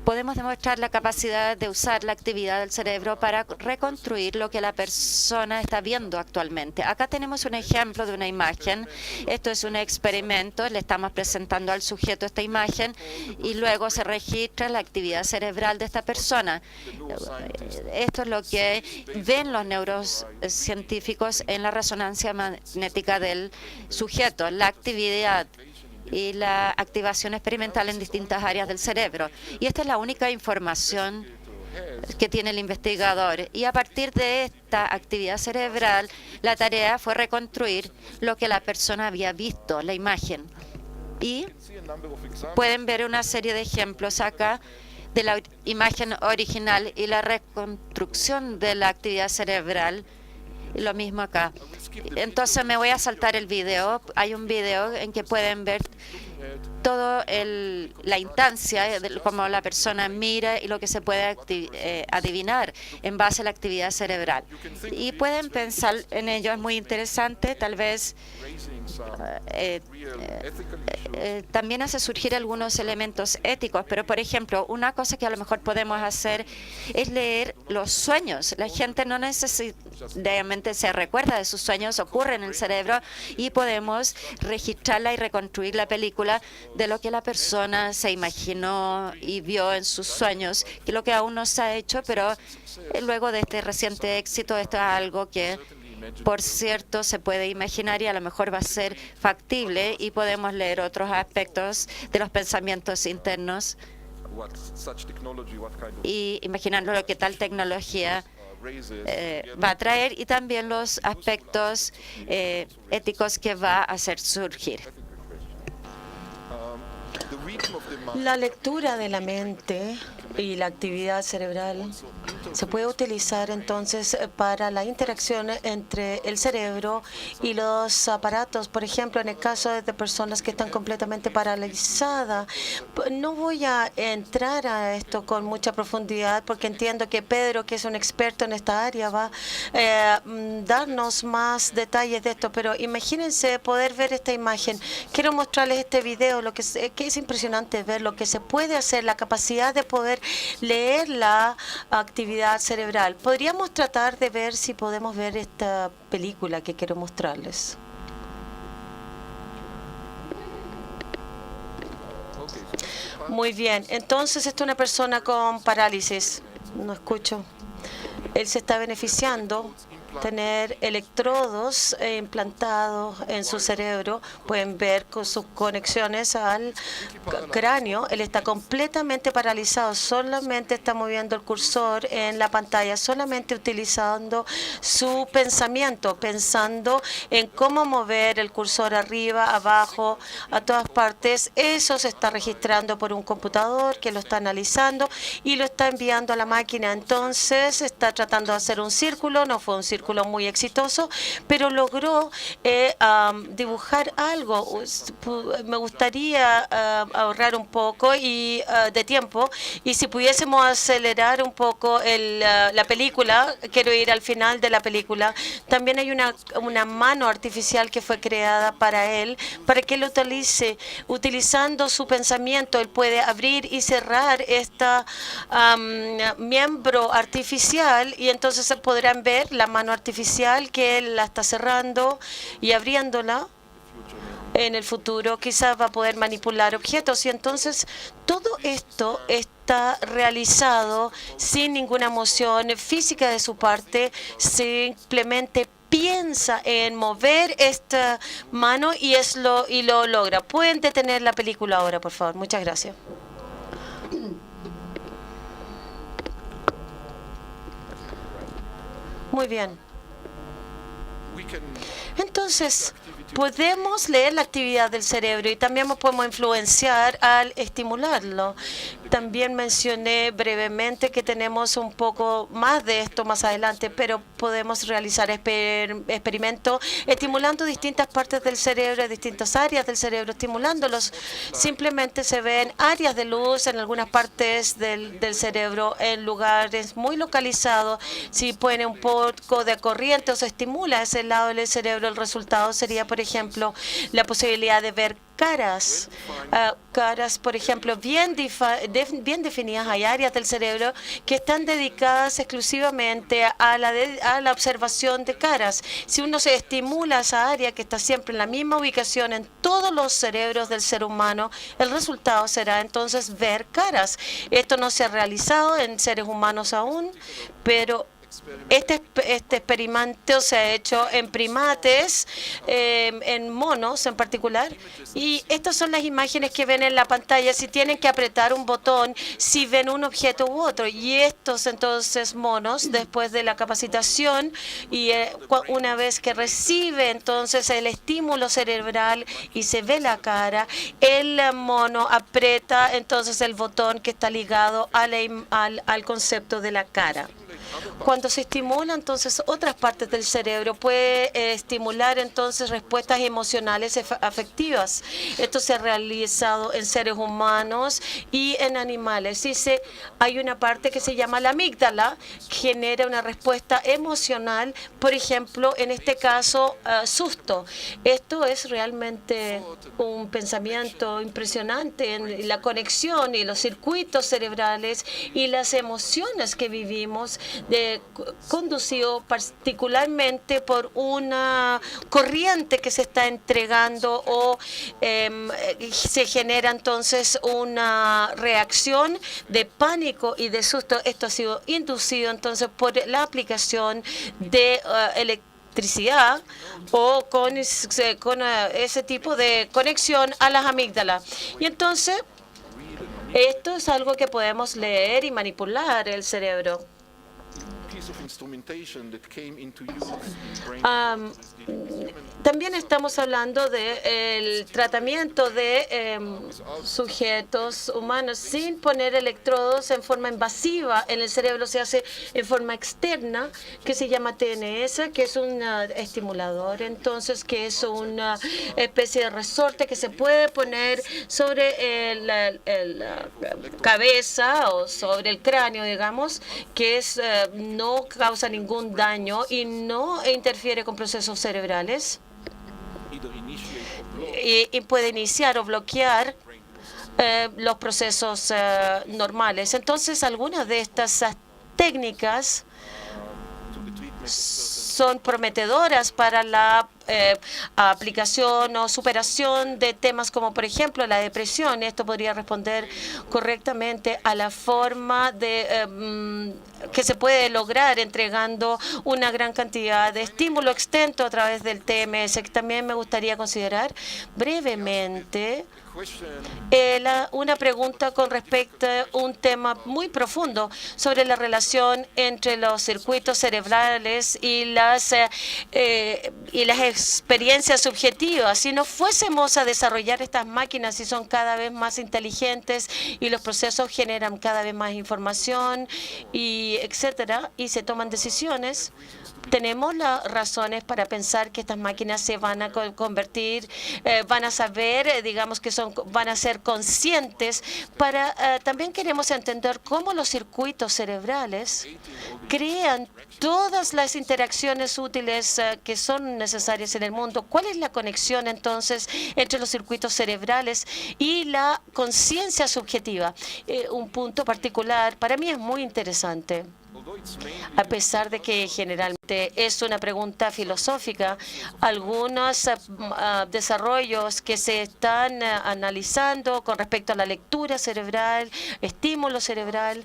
podemos demostrar la capacidad de usar la actividad del cerebro para reconstruir lo que la persona está viendo actualmente. Acá tenemos un ejemplo de una imagen. Esto es un experimento. Le estamos presentando al sujeto esta imagen y luego se registra la actividad cerebral de esta persona. Esto es lo que ven los neurocientíficos en la resonancia magnética del sujeto, la actividad y la activación experimental en distintas áreas del cerebro. Y esta es la única información que tiene el investigador. Y a partir de esta actividad cerebral, la tarea fue reconstruir lo que la persona había visto, la imagen. Y pueden ver una serie de ejemplos acá de la imagen original y la reconstrucción de la actividad cerebral. Y lo mismo acá. Entonces me voy a saltar el video. Hay un video en que pueden ver toda la instancia de cómo la persona mira y lo que se puede adivinar en base a la actividad cerebral. Y pueden pensar en ello, es muy interesante. Tal vez también hace surgir algunos elementos éticos, pero por ejemplo, una cosa que a lo mejor podemos hacer es leer los sueños. La gente no necesita realmente se recuerda de sus sueños, ocurre en el cerebro y podemos registrarla y reconstruir la película de lo que la persona se imaginó y vio en sus sueños, que es lo que aún no se ha hecho, pero luego de este reciente éxito, esto es algo que, por cierto, se puede imaginar y a lo mejor va a ser factible y podemos leer otros aspectos de los pensamientos internos y imaginarnos lo que tal tecnología va a traer y también los aspectos éticos que va a hacer surgir. La lectura de la mente y la actividad cerebral se puede utilizar entonces para la interacción entre el cerebro y los aparatos. Por ejemplo, en el caso de personas que están completamente paralizadas, no voy a entrar a esto con mucha profundidad porque entiendo que Pedro, que es un experto en esta área, va a darnos más detalles de esto, pero imagínense poder ver esta imagen. Quiero mostrarles este video, lo que es impresionante ver lo que se puede hacer, la capacidad de poder leer la actividad cerebral. Podríamos tratar de ver si podemos ver esta película que quiero mostrarles. Muy bien, entonces esta es una persona con parálisis. No escucho. Él se está beneficiando tener electrodos implantados en su cerebro. Pueden ver con sus conexiones al cráneo. Él está completamente paralizado, solamente está moviendo el cursor en la pantalla, solamente utilizando su pensamiento, pensando en cómo mover el cursor arriba, abajo, a todas partes. Eso se está registrando por un computador que lo está analizando y lo está enviando a la máquina. Entonces está tratando de hacer un círculo, no fue un círculo muy exitoso, pero logró dibujar algo. Me gustaría ahorrar un poco de tiempo y si pudiésemos acelerar un poco la película, quiero ir al final de la película. También hay una mano artificial que fue creada para él, para que lo utilice. Utilizando su pensamiento, él puede abrir y cerrar esta miembro artificial y entonces se podrán ver la mano artificial que él la está cerrando y abriéndola. En el futuro quizás va a poder manipular objetos y entonces todo esto está realizado sin ninguna emoción física de su parte, simplemente piensa en mover esta mano y lo logra. Pueden detener la película ahora, por favor. Muchas gracias. Muy bien. Entonces, podemos leer la actividad del cerebro y también podemos influenciar al estimularlo. También mencioné brevemente que tenemos un poco más de esto más adelante, pero podemos realizar experimentos estimulando distintas partes del cerebro, distintas áreas del cerebro, estimulándolos. Simplemente se ven áreas de luz en algunas partes del cerebro en lugares muy localizados. Si pone un poco de corriente o se estimula ese lado del cerebro, el resultado sería, por ejemplo, la posibilidad de ver caras. Caras, por ejemplo, bien definidas. Hay áreas del cerebro que están dedicadas exclusivamente a la observación de caras. Si uno se estimula esa área que está siempre en la misma ubicación en todos los cerebros del ser humano, el resultado será entonces ver caras. Esto no se ha realizado en seres humanos aún, pero este experimento se ha hecho en primates, en monos en particular, y estas son las imágenes que ven en la pantalla si tienen que apretar un botón, si ven un objeto u otro. Y estos entonces monos, después de la capacitación y una vez que recibe entonces el estímulo cerebral y se ve la cara, el mono aprieta entonces el botón que está ligado al concepto de la cara. Cuando se estimula entonces otras partes del cerebro, puede estimular entonces respuestas emocionales afectivas. Esto se ha realizado en seres humanos y en animales. Hay una parte que se llama la amígdala, que genera una respuesta emocional, por ejemplo, en este caso, susto. Esto es realmente un pensamiento impresionante en la conexión y los circuitos cerebrales y las emociones que vivimos de conducido particularmente por una corriente que se está entregando o se genera entonces una reacción de pánico y de susto. Esto ha sido inducido entonces por la aplicación de electricidad o con ese tipo de conexión a las amígdalas. Y entonces esto es algo que podemos leer y manipular el cerebro. También estamos hablando del tratamiento de sujetos humanos sin poner electrodos en forma invasiva en el cerebro. Se hace en forma externa, que se llama TNS, que es un estimulador, entonces, que es una especie de resorte que se puede poner sobre la cabeza o sobre el cráneo, digamos, que es no causa ningún daño y no interfiere con procesos cerebrales y puede iniciar o bloquear los procesos normales. Entonces, algunas de estas técnicas son prometedoras para la aplicación o superación de temas como, por ejemplo, la depresión. Esto podría responder correctamente a la forma de que se puede lograr entregando una gran cantidad de estímulo externo a través del TMS. También me gustaría considerar brevemente una pregunta con respecto a un tema muy profundo sobre la relación entre los circuitos cerebrales y las experiencias subjetivas. Si no fuésemos a desarrollar estas máquinas y son cada vez más inteligentes y los procesos generan cada vez más información y etcétera, y se toman decisiones, tenemos las razones para pensar que estas máquinas se van a convertir, van a saber, digamos que van a ser conscientes. También queremos entender cómo los circuitos cerebrales crean todas las interacciones útiles que son necesarias en el mundo. ¿Cuál es la conexión entonces entre los circuitos cerebrales y la conciencia subjetiva? Un punto particular para mí es muy interesante. A pesar de que generalmente es una pregunta filosófica, algunos desarrollos que se están analizando con respecto a la lectura cerebral, estímulo cerebral,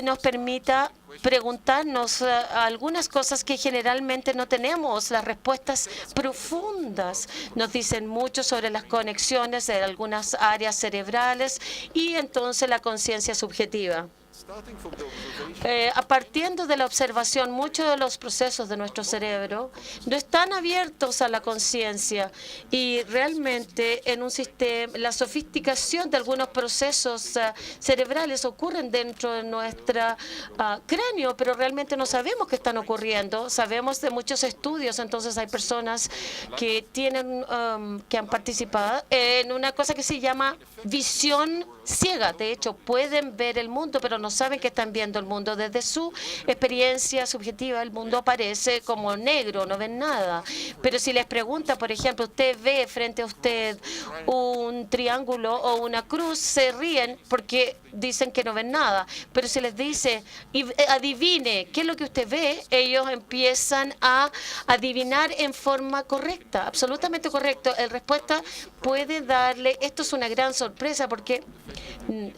nos permita preguntarnos algunas cosas que generalmente no tenemos las respuestas profundas. Nos dicen mucho sobre las conexiones de algunas áreas cerebrales y entonces la conciencia subjetiva. Partiendo de la observación, muchos de los procesos de nuestro cerebro no están abiertos a la conciencia y realmente en un sistema, la sofisticación de algunos procesos cerebrales ocurren dentro de nuestro cráneo, pero realmente no sabemos qué están ocurriendo. Sabemos de muchos estudios, entonces hay personas que que han participado en una cosa que se llama visión ciega. De hecho, pueden ver el mundo, pero no saben que están viendo el mundo. Desde su experiencia subjetiva, el mundo aparece como negro, no ven nada. Pero si les pregunta, por ejemplo, usted ve frente a usted un triángulo o una cruz, se ríen porque dicen que no ven nada. Pero si les dice, adivine qué es lo que usted ve, ellos empiezan a adivinar en forma correcta, absolutamente correcto. La respuesta puede darle, esto es una gran sorpresa porque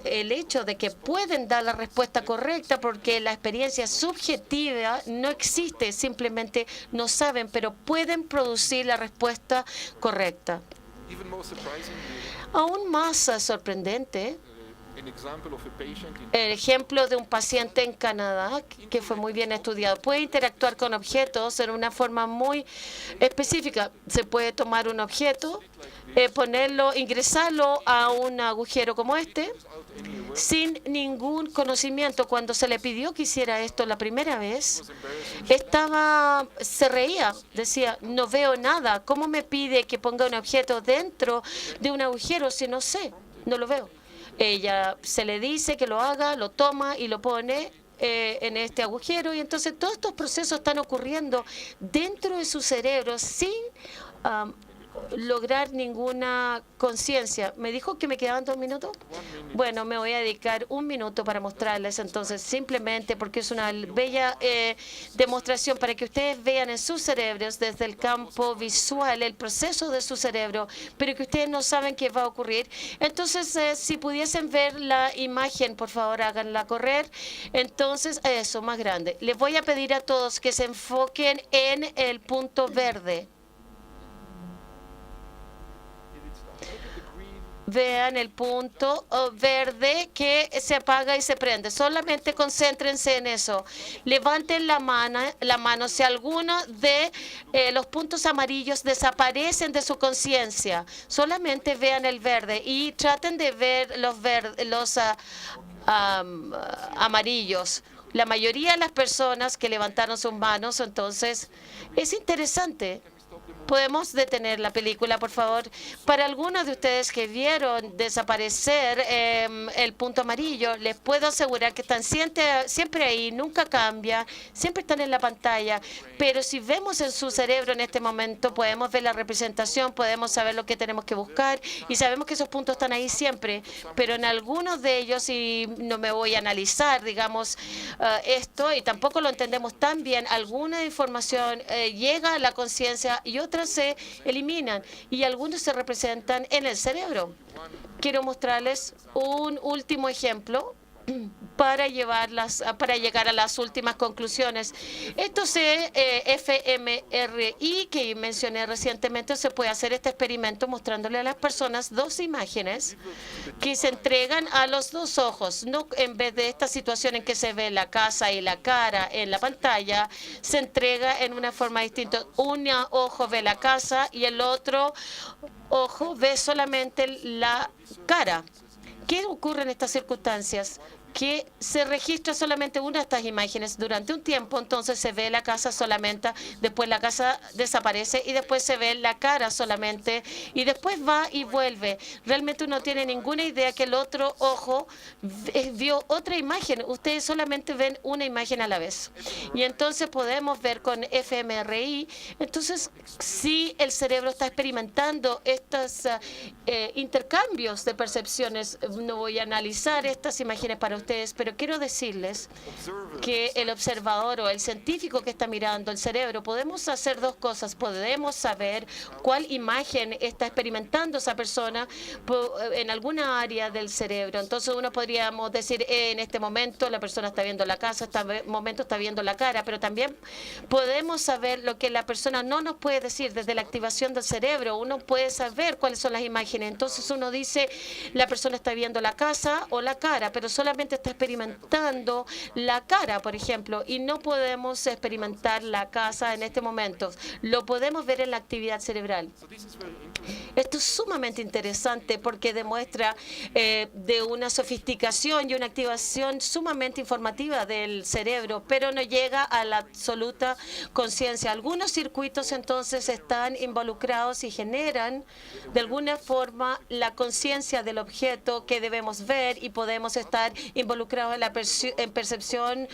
el hecho de que pueden dar la respuesta correcta porque la experiencia subjetiva no existe, simplemente no saben, pero pueden producir la respuesta correcta. Aún más sorprendente, el ejemplo de un paciente en Canadá que fue muy bien estudiado. Puede interactuar con objetos en una forma muy específica. Se puede tomar un objeto, ingresarlo a un agujero como este, sin ningún conocimiento. Cuando se le pidió que hiciera esto la primera vez, se reía, decía, no veo nada. ¿Cómo me pide que ponga un objeto dentro de un agujero si no sé? No lo veo. Ella se le dice que lo haga, lo toma y lo pone en este agujero, y entonces todos estos procesos están ocurriendo dentro de su cerebro sin lograr ninguna conciencia. ¿Me dijo que me quedaban 2 minutos? Bueno, me voy a dedicar 1 minuto para mostrarles entonces, simplemente porque es una bella demostración para que ustedes vean en sus cerebros desde el campo visual el proceso de su cerebro, pero que ustedes no saben qué va a ocurrir. Entonces, si pudiesen ver la imagen, por favor, háganla correr. Entonces, eso, más grande. Les voy a pedir a todos que se enfoquen en el punto verde. Vean el punto verde que se apaga y se prende. Solamente concéntrense en eso. Levanten la mano si alguno de los puntos amarillos desaparecen de su conciencia. Solamente vean el verde y traten de ver los amarillos. La mayoría de las personas que levantaron sus manos, entonces, es interesante. ¿Podemos detener la película, por favor? Para algunos de ustedes que vieron desaparecer el punto amarillo, les puedo asegurar que están siempre ahí, nunca cambia, siempre están en la pantalla. Pero si vemos en su cerebro en este momento, podemos ver la representación, podemos saber lo que tenemos que buscar y sabemos que esos puntos están ahí siempre. Pero en algunos de ellos, y no me voy a analizar, digamos, esto, y tampoco lo entendemos tan bien, alguna información llega a la conciencia y otra se eliminan y algunos se representan en el cerebro. Quiero mostrarles un último ejemplo para llegar a las últimas conclusiones. Esto es fMRI que mencioné recientemente. Se puede hacer este experimento mostrándole a las personas 2 imágenes que se entregan a los 2 ojos. No, en vez de esta situación en que se ve la casa y la cara en la pantalla, se entrega en una forma distinta. Un ojo ve la casa y el otro ojo ve solamente la cara. ¿Qué ocurre en estas circunstancias? Que se registra solamente una de estas imágenes durante un tiempo, entonces se ve la casa solamente, después la casa desaparece y después se ve la cara solamente y después va y vuelve. Realmente uno tiene ninguna idea que el otro ojo vio otra imagen. Ustedes solamente ven una imagen a la vez. Y entonces podemos ver con fMRI, entonces si el cerebro está experimentando estos intercambios de percepciones. No voy a analizar estas imágenes para ustedes, pero quiero decirles que el observador o el científico que está mirando el cerebro, podemos hacer 2 cosas. Podemos saber cuál imagen está experimentando esa persona en alguna área del cerebro. Entonces uno podríamos decir, en este momento la persona está viendo la casa, en este momento está viendo la cara, pero también podemos saber lo que la persona no nos puede decir desde la activación del cerebro. Uno puede saber cuáles son las imágenes. Entonces uno dice, la persona está viendo la casa o la cara, pero solamente está experimentando la cara, por ejemplo, y no podemos experimentar la casa en este momento. Lo podemos ver en la actividad cerebral. Esto es sumamente interesante porque demuestra de una sofisticación y una activación sumamente informativa del cerebro, pero no llega a la absoluta conciencia. Algunos circuitos entonces están involucrados y generan de alguna forma la conciencia del objeto que debemos ver y podemos estar involucrados en la percepción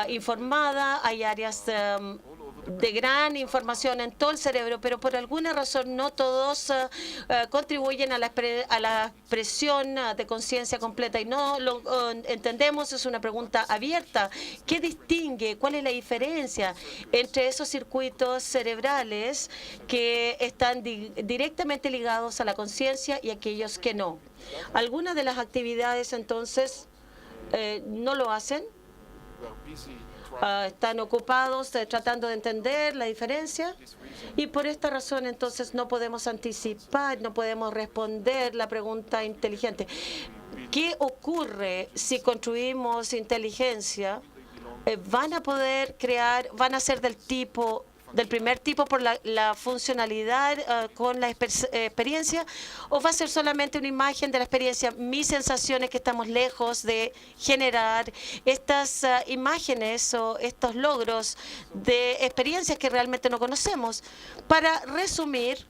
informada. Hay áreas de gran información en todo el cerebro, pero por alguna razón no todos contribuyen a la expresión de conciencia completa y no lo entendemos. Es una pregunta abierta. ¿Qué distingue? ¿Cuál es la diferencia entre esos circuitos cerebrales que están directamente ligados a la conciencia y aquellos que no? Algunas de las actividades entonces no lo hacen. Están ocupados tratando de entender la diferencia y por esta razón entonces no podemos anticipar, no podemos responder la pregunta inteligente. ¿Qué ocurre si construimos inteligencia? ¿Van a poder crear, van a ser del primer tipo por la funcionalidad con la experiencia, o va a ser solamente una imagen de la experiencia? Mi sensación es que estamos lejos de generar estas imágenes o estos logros de experiencias que realmente no conocemos. Para resumir,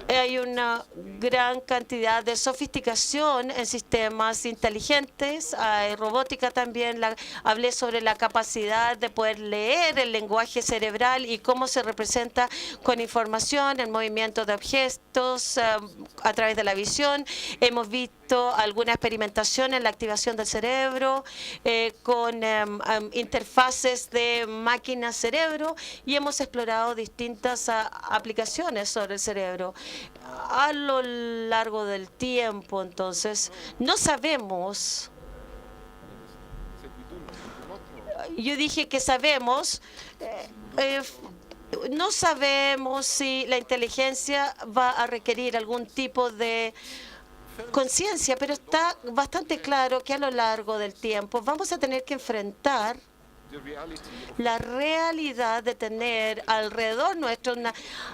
hay una gran cantidad de sofisticación en sistemas inteligentes, hay robótica también. Hablé sobre la capacidad de poder leer el lenguaje cerebral y cómo se representa con información, el movimiento de objetos a través de la visión. Hemos visto alguna experimentación en la activación del cerebro con interfaces de máquina-cerebro y hemos explorado distintas aplicaciones sobre el cerebro. A lo largo del tiempo, entonces, no sabemos. Yo dije que sabemos. No sabemos si la inteligencia va a requerir algún tipo de conciencia, pero está bastante claro que a lo largo del tiempo vamos a tener que enfrentar la realidad de tener alrededor nuestro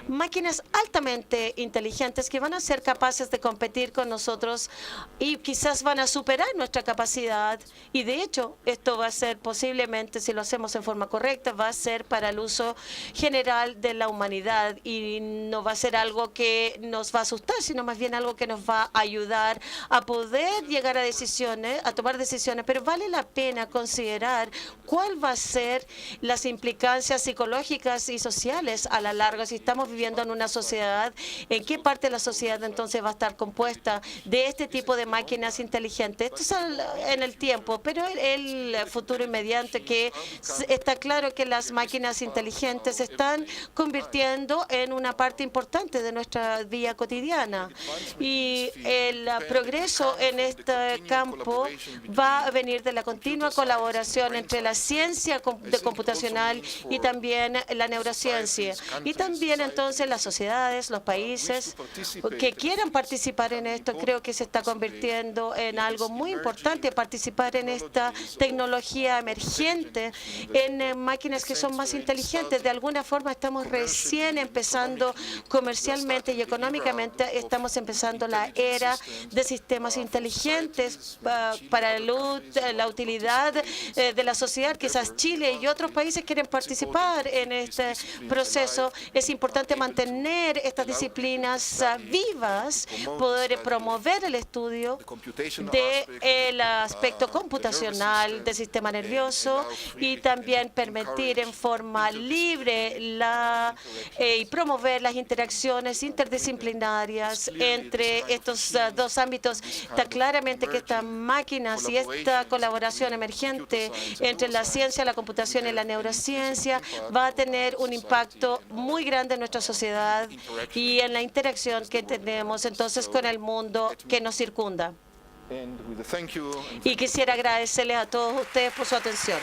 máquinas altamente inteligentes que van a ser capaces de competir con nosotros y quizás van a superar nuestra capacidad. Y de hecho, esto va a ser posiblemente, si lo hacemos en forma correcta, va a ser para el uso general de la humanidad y no va a ser algo que nos va a asustar, sino más bien algo que nos va a ayudar a poder llegar a decisiones, a tomar decisiones. Pero vale la pena considerar cuál va a ser las implicancias psicológicas y sociales a la larga. Si estamos viviendo en una sociedad, ¿en qué parte de la sociedad entonces va a estar compuesta de este tipo de máquinas inteligentes? Esto es en el tiempo, pero el futuro inmediato, que está claro que las máquinas inteligentes se están convirtiendo en una parte importante de nuestra vida cotidiana. Y el progreso en este campo va a venir de la continua colaboración entre la ciencia computacional y también la neurociencia. Y también entonces las sociedades, los países que quieran participar en esto, creo que se está convirtiendo en algo muy importante, participar en esta tecnología emergente, en máquinas que son más inteligentes. De alguna forma estamos recién empezando comercialmente y económicamente, estamos empezando la era de sistemas inteligentes para la utilidad de la sociedad. Quizás Chile y otros países quieren participar en este proceso. Es importante mantener estas disciplinas vivas, poder promover el estudio del aspecto computacional del sistema nervioso y también permitir en forma libre y promover las interacciones interdisciplinarias entre estos dos ámbitos. Está claramente que estas máquinas y esta colaboración emergente entre la ciencia, la computación y la neurociencia va a tener un impacto muy grande en nuestra sociedad y en la interacción que tenemos entonces con el mundo que nos circunda. Y quisiera agradecerles a todos ustedes por su atención.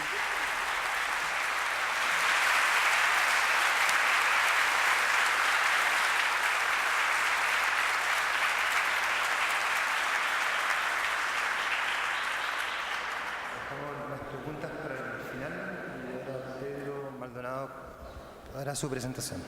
Para su presentación.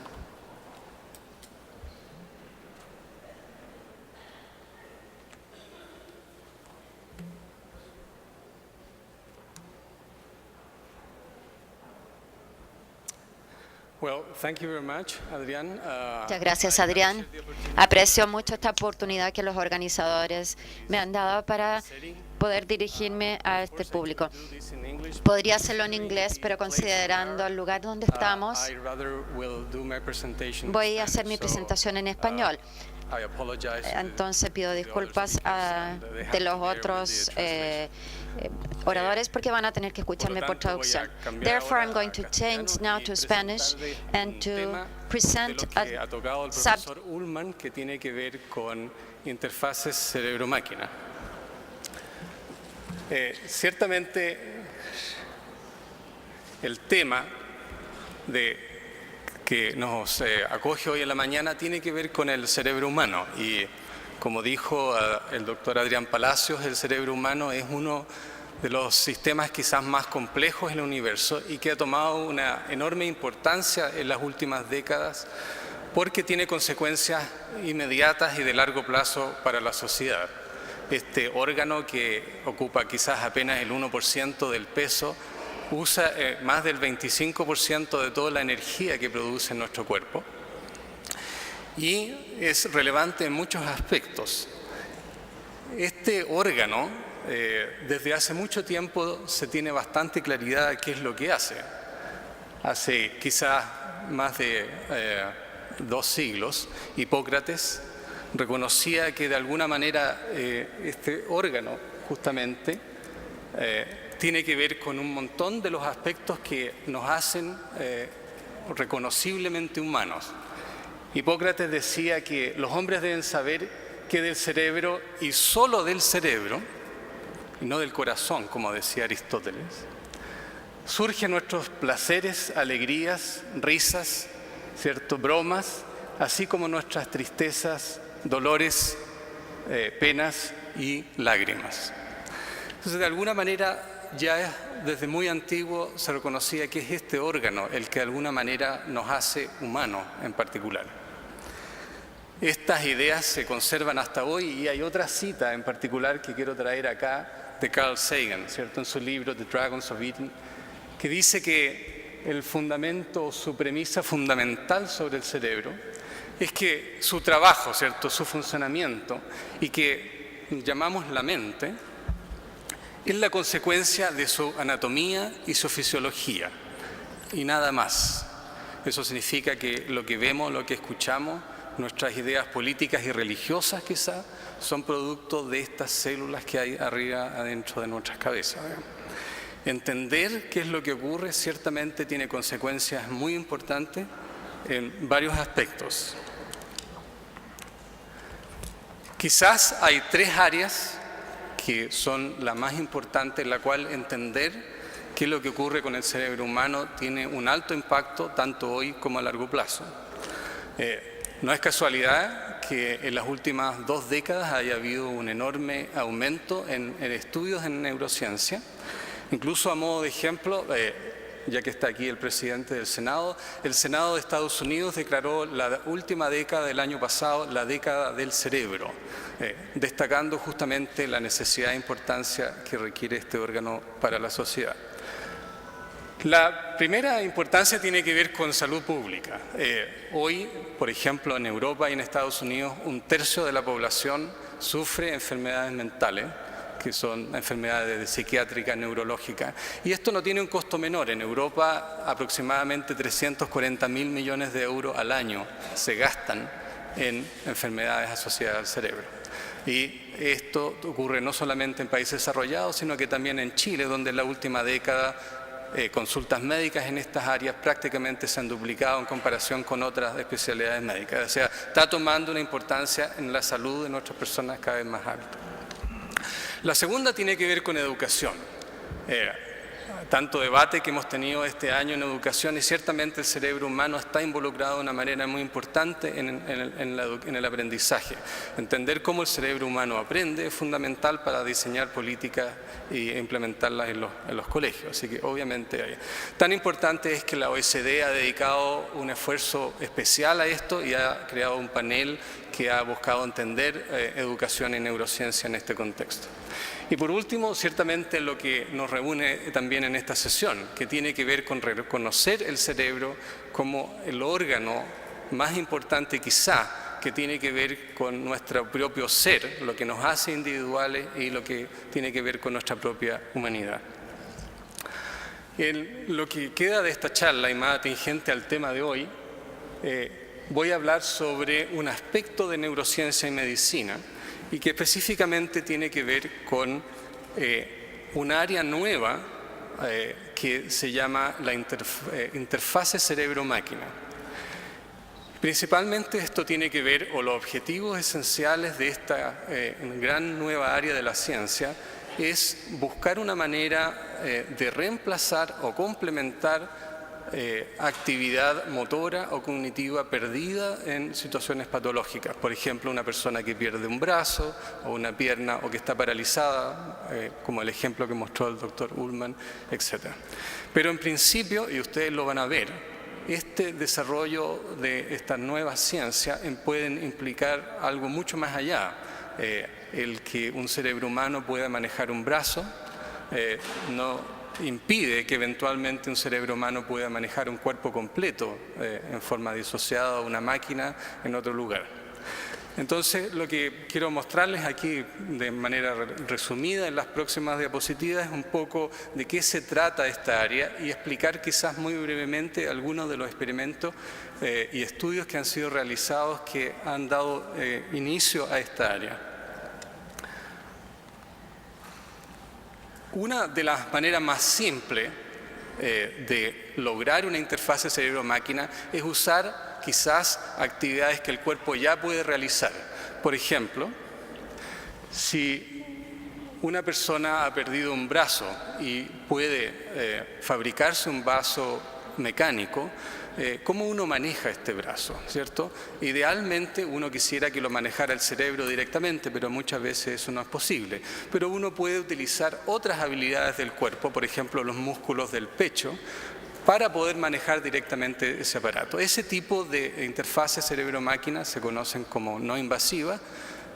Well, thank you very much, Adrián. Muchas gracias, Adrián. Aprecio mucho esta oportunidad que los organizadores me han dado para poder dirigirme a este público. Podría hacerlo en inglés, pero considerando el lugar donde estamos, voy a hacer mi presentación en español. Entonces pido disculpas de los otros oradores porque van a tener que escucharme por traducción. Therefore, I'm going to change now to Spanish and to present a subject Ullman que tiene que ver con interfaces cerebro-máquina. Ciertamente, el tema que nos acoge hoy en la mañana tiene que ver con el cerebro humano y, como dijo el doctor Adrián Palacios, el cerebro humano es uno de los sistemas quizás más complejos en el universo y que ha tomado una enorme importancia en las últimas décadas porque tiene consecuencias inmediatas y de largo plazo para la sociedad. Este órgano, que ocupa quizás apenas el 1% del peso, usa más del 25% de toda la energía que produce en nuestro cuerpo. y es relevante en muchos aspectos. Este órgano, desde hace mucho tiempo se tiene bastante claridad de qué es lo que hace. Hace quizás más de 2 siglos, Hipócrates reconocía que de alguna manera este órgano justamente tiene que ver con un montón de los aspectos que nos hacen reconociblemente humanos. Hipócrates decía que los hombres deben saber que del cerebro y solo del cerebro, y no del corazón, como decía Aristóteles, surgen nuestros placeres, alegrías, risas, ¿cierto?, bromas, así como nuestras tristezas, dolores, penas y lágrimas. Entonces, de alguna manera, ya desde muy antiguo se reconocía que es este órgano el que de alguna manera nos hace humanos en particular. Estas ideas se conservan hasta hoy y hay otra cita en particular que quiero traer acá de Carl Sagan, ¿cierto?, en su libro The Dragons of Eden, que dice que el fundamento, su premisa fundamental sobre el cerebro es que su trabajo, ¿cierto?, su funcionamiento, y que llamamos la mente, es la consecuencia de su anatomía y su fisiología, y nada más. Eso significa que lo que vemos, lo que escuchamos, nuestras ideas políticas y religiosas quizás, son producto de estas células que hay arriba, adentro de nuestras cabezas. Entender qué es lo que ocurre ciertamente tiene consecuencias muy importantes en varios aspectos. Quizás hay 3 áreas que son la más importante, en la cual entender qué es lo que ocurre con el cerebro humano tiene un alto impacto tanto hoy como a largo plazo. No es casualidad que en las últimas 2 décadas haya habido un enorme aumento en estudios en neurociencia. Incluso a modo de ejemplo, ya que está aquí el presidente del Senado, el Senado de Estados Unidos declaró la última década del año pasado la década del cerebro, destacando justamente la necesidad e importancia que requiere este órgano para la sociedad. La primera importancia tiene que ver con salud pública. Hoy, por ejemplo, en Europa y en Estados Unidos, 1/3 de la población sufre enfermedades mentales, que son enfermedades psiquiátricas, neurológicas. Y esto no tiene un costo menor. En Europa, aproximadamente 340.000 millones de euros al año se gastan en enfermedades asociadas al cerebro. Y esto ocurre no solamente en países desarrollados, sino que también en Chile, donde en la última década consultas médicas en estas áreas prácticamente se han duplicado en comparación con otras especialidades médicas. O sea, está tomando una importancia en la salud de nuestras personas cada vez más alta. La segunda tiene que ver con educación. Tanto debate que hemos tenido este año en educación, y ciertamente el cerebro humano está involucrado de una manera muy importante en el aprendizaje. Entender cómo el cerebro humano aprende es fundamental para diseñar políticas e implementarlas en los colegios. Así que obviamente tan importante es que la OECD ha dedicado un esfuerzo especial a esto y ha creado un panel que ha buscado entender educación y neurociencia en este contexto. Y por último, ciertamente lo que nos reúne también en esta sesión, que tiene que ver con reconocer el cerebro como el órgano más importante quizá, que tiene que ver con nuestro propio ser, lo que nos hace individuales y lo que tiene que ver con nuestra propia humanidad. Lo que queda de esta charla, y más atingente al tema de hoy, voy a hablar sobre un aspecto de neurociencia y medicina, y que específicamente tiene que ver con un área nueva que se llama la interfase cerebro-máquina. Principalmente esto tiene que ver, o los objetivos esenciales de esta gran nueva área de la ciencia, es buscar una manera de reemplazar o complementar actividad motora o cognitiva perdida en situaciones patológicas. Por ejemplo, una persona que pierde un brazo o una pierna o que está paralizada, como el ejemplo que mostró el doctor Ullman, etc. Pero en principio, y ustedes lo van a ver, este desarrollo de esta nueva ciencia pueden implicar algo mucho más allá. El que un cerebro humano pueda manejar un brazo, no impide que eventualmente un cerebro humano pueda manejar un cuerpo completo en forma disociada a una máquina en otro lugar. Entonces, lo que quiero mostrarles aquí de manera resumida en las próximas diapositivas es un poco de qué se trata esta área y explicar quizás muy brevemente algunos de los experimentos y estudios que han sido realizados que han dado inicio a esta área. Una de las maneras más simples de lograr una interfase cerebro-máquina es usar quizás actividades que el cuerpo ya puede realizar. Por ejemplo, si una persona ha perdido un brazo y puede fabricarse un brazo mecánico, ¿cómo uno maneja este brazo? ¿Cierto? Idealmente uno quisiera que lo manejara el cerebro directamente, pero muchas veces eso no es posible. Pero uno puede utilizar otras habilidades del cuerpo, por ejemplo los músculos del pecho, para poder manejar directamente ese aparato. Ese tipo de interfaces cerebro-máquina se conocen como no invasivas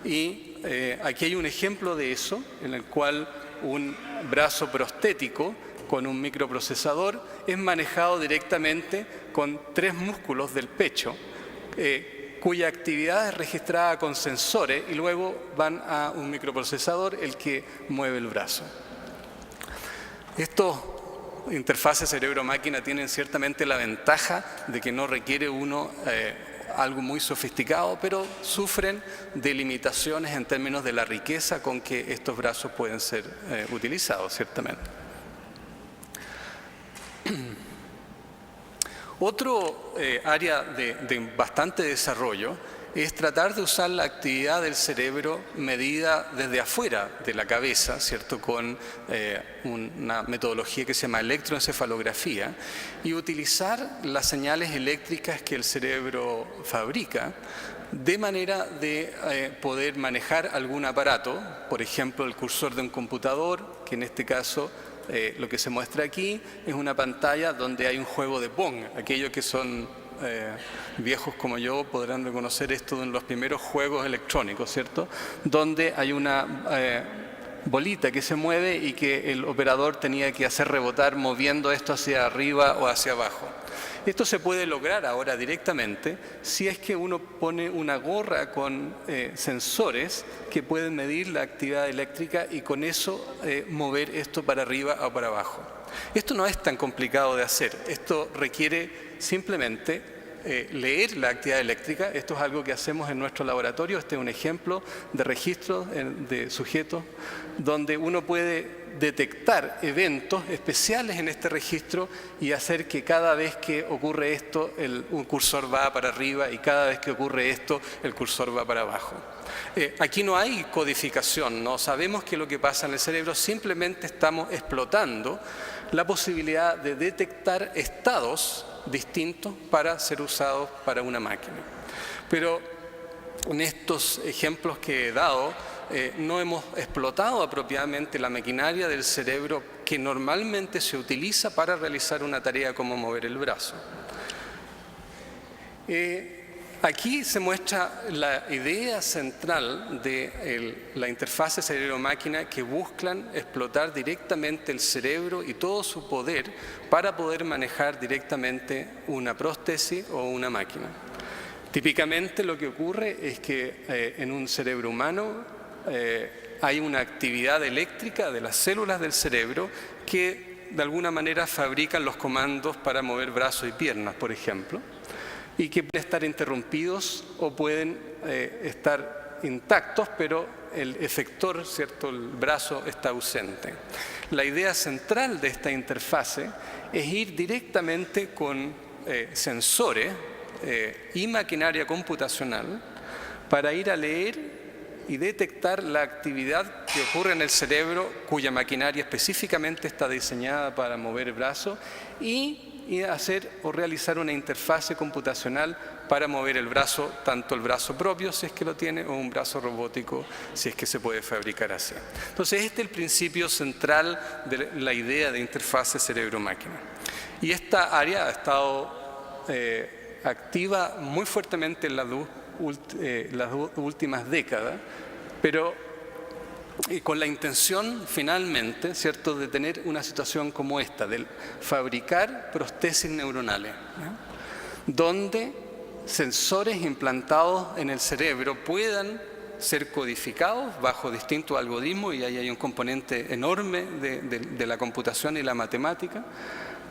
y aquí hay un ejemplo de eso en el cual un brazo prostético con un microprocesador es manejado directamente con 3 músculos del pecho cuya actividad es registrada con sensores y luego van a un microprocesador el que mueve el brazo. Estos interfaces cerebro-máquina tienen ciertamente la ventaja de que no requiere uno algo muy sofisticado, pero sufren de limitaciones en términos de la riqueza con que estos brazos pueden ser utilizados, ciertamente. Otro área de bastante desarrollo es tratar de usar la actividad del cerebro medida desde afuera de la cabeza, ¿cierto? Con una metodología que se llama electroencefalografía y utilizar las señales eléctricas que el cerebro fabrica de manera de poder manejar algún aparato, por ejemplo el cursor de un computador, que en este caso lo que se muestra aquí es una pantalla donde hay un juego de Pong. Aquellos que son viejos como yo podrán reconocer esto en los primeros juegos electrónicos, ¿cierto? Donde hay una bolita que se mueve y que el operador tenía que hacer rebotar moviendo esto hacia arriba o hacia abajo. Esto se puede lograr ahora directamente si es que uno pone una gorra con sensores que pueden medir la actividad eléctrica y con eso mover esto para arriba o para abajo. Esto no es tan complicado de hacer, esto requiere simplemente leer la actividad eléctrica. Esto es algo que hacemos en nuestro laboratorio. Este es un ejemplo de registro de sujetos donde uno puede detectar eventos especiales en este registro y hacer que cada vez que ocurre esto un cursor va para arriba y cada vez que ocurre esto el cursor va para abajo. Aquí no hay codificación, no sabemos qué es lo que pasa en el cerebro, simplemente estamos explotando la posibilidad de detectar estados distintos para ser usados para una máquina. Pero en estos ejemplos que he dado, no hemos explotado apropiadamente la maquinaria del cerebro que normalmente se utiliza para realizar una tarea como mover el brazo. Aquí se muestra la idea central de la interfase cerebro-máquina que buscan explotar directamente el cerebro y todo su poder para poder manejar directamente una prótesis o una máquina. Típicamente lo que ocurre es que en un cerebro humano hay una actividad eléctrica de las células del cerebro que de alguna manera fabrican los comandos para mover brazos y piernas, por ejemplo, y que pueden estar interrumpidos o pueden estar intactos, pero el efector, ¿cierto?, el brazo está ausente. La idea central de esta interfase es ir directamente con sensores y maquinaria computacional para ir a leer y detectar la actividad que ocurre en el cerebro, cuya maquinaria específicamente está diseñada para mover el brazo, y hacer o realizar una interfase computacional para mover el brazo, tanto el brazo propio, si es que lo tiene, o un brazo robótico, si es que se puede fabricar así. Entonces, este es el principio central de la idea de interfase cerebro-máquina. Y esta área ha estado activa muy fuertemente en las últimas décadas, pero y con la intención finalmente, ¿cierto?, de tener una situación como esta, de fabricar prótesis neuronales, ¿no?, donde sensores implantados en el cerebro puedan ser codificados bajo distintos algoritmos, y ahí hay un componente enorme de la computación y la matemática,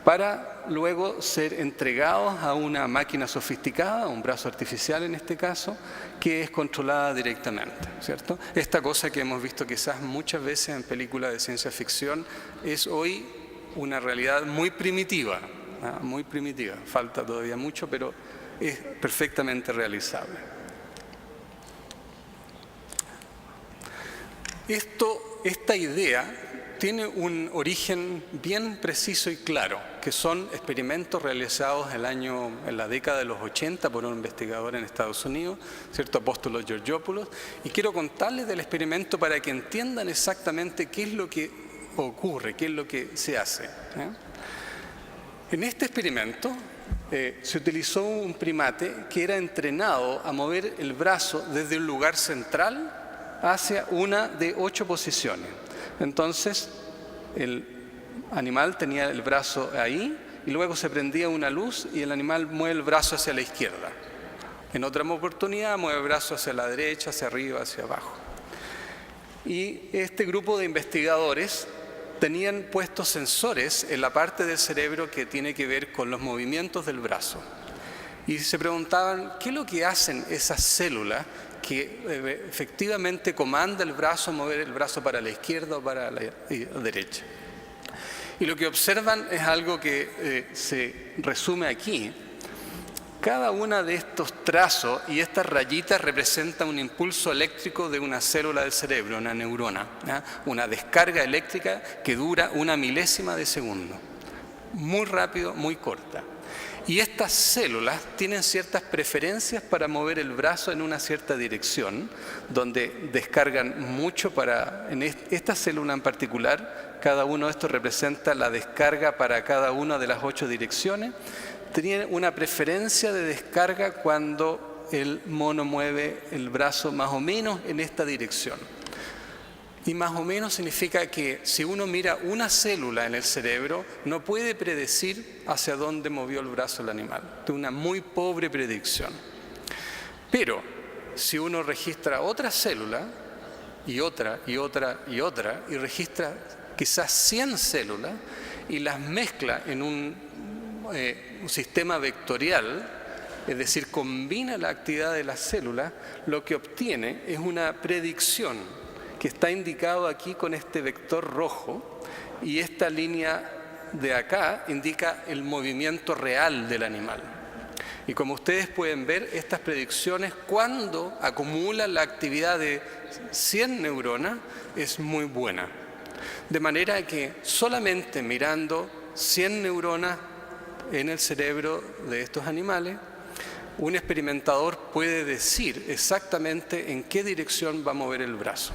para luego ser entregados a una máquina sofisticada, un brazo artificial en este caso, que es controlada directamente, ¿cierto? Esta cosa que hemos visto quizás muchas veces en películas de ciencia ficción es hoy una realidad muy primitiva, ¿ah? Muy primitiva, falta todavía mucho, pero es perfectamente realizable. Esta idea tiene un origen bien preciso y claro, que son experimentos realizados en la década de los 80 por un investigador en Estados Unidos, ¿cierto?, Apóstolos Georgiopoulos, y quiero contarles del experimento para que entiendan exactamente qué es lo que ocurre, qué es lo que se hace, ¿eh? En este experimento se utilizó un primate que era entrenado a mover el brazo desde un lugar central hacia una de 8 posiciones. Entonces, el animal tenía el brazo ahí y luego se prendía una luz y el animal mueve el brazo hacia la izquierda. En otra oportunidad mueve el brazo hacia la derecha, hacia arriba, hacia abajo. Y este grupo de investigadores tenían puestos sensores en la parte del cerebro que tiene que ver con los movimientos del brazo. Y se preguntaban, ¿qué es lo que hacen esas células que efectivamente comanda el brazo a mover el brazo para la izquierda o para la derecha? Y lo que observan es algo que se resume aquí. Cada una de estos trazos y estas rayitas representa un impulso eléctrico de una célula del cerebro, una neurona, ¿ya?, una descarga eléctrica que dura 1 milésima de segundo. Muy rápido, muy corta. Y estas células tienen ciertas preferencias para mover el brazo en una cierta dirección, donde descargan mucho en esta célula en particular. Cada uno de estos representa la descarga para cada una de las 8 direcciones. Tienen una preferencia de descarga cuando el mono mueve el brazo más o menos en esta dirección. Y más o menos significa que si uno mira una célula en el cerebro, no puede predecir hacia dónde movió el brazo el animal. Es una muy pobre predicción. Pero si uno registra otra célula, y otra, y otra, y otra, y registra quizás 100 células, y las mezcla en un sistema vectorial, es decir, combina la actividad de las células, lo que obtiene es una predicción que está indicado aquí con este vector rojo, y esta línea de acá indica el movimiento real del animal. Y como ustedes pueden ver, estas predicciones, cuando acumulan la actividad de 100 neuronas, es muy buena. De manera que solamente mirando 100 neuronas en el cerebro de estos animales, un experimentador puede decir exactamente en qué dirección va a mover el brazo.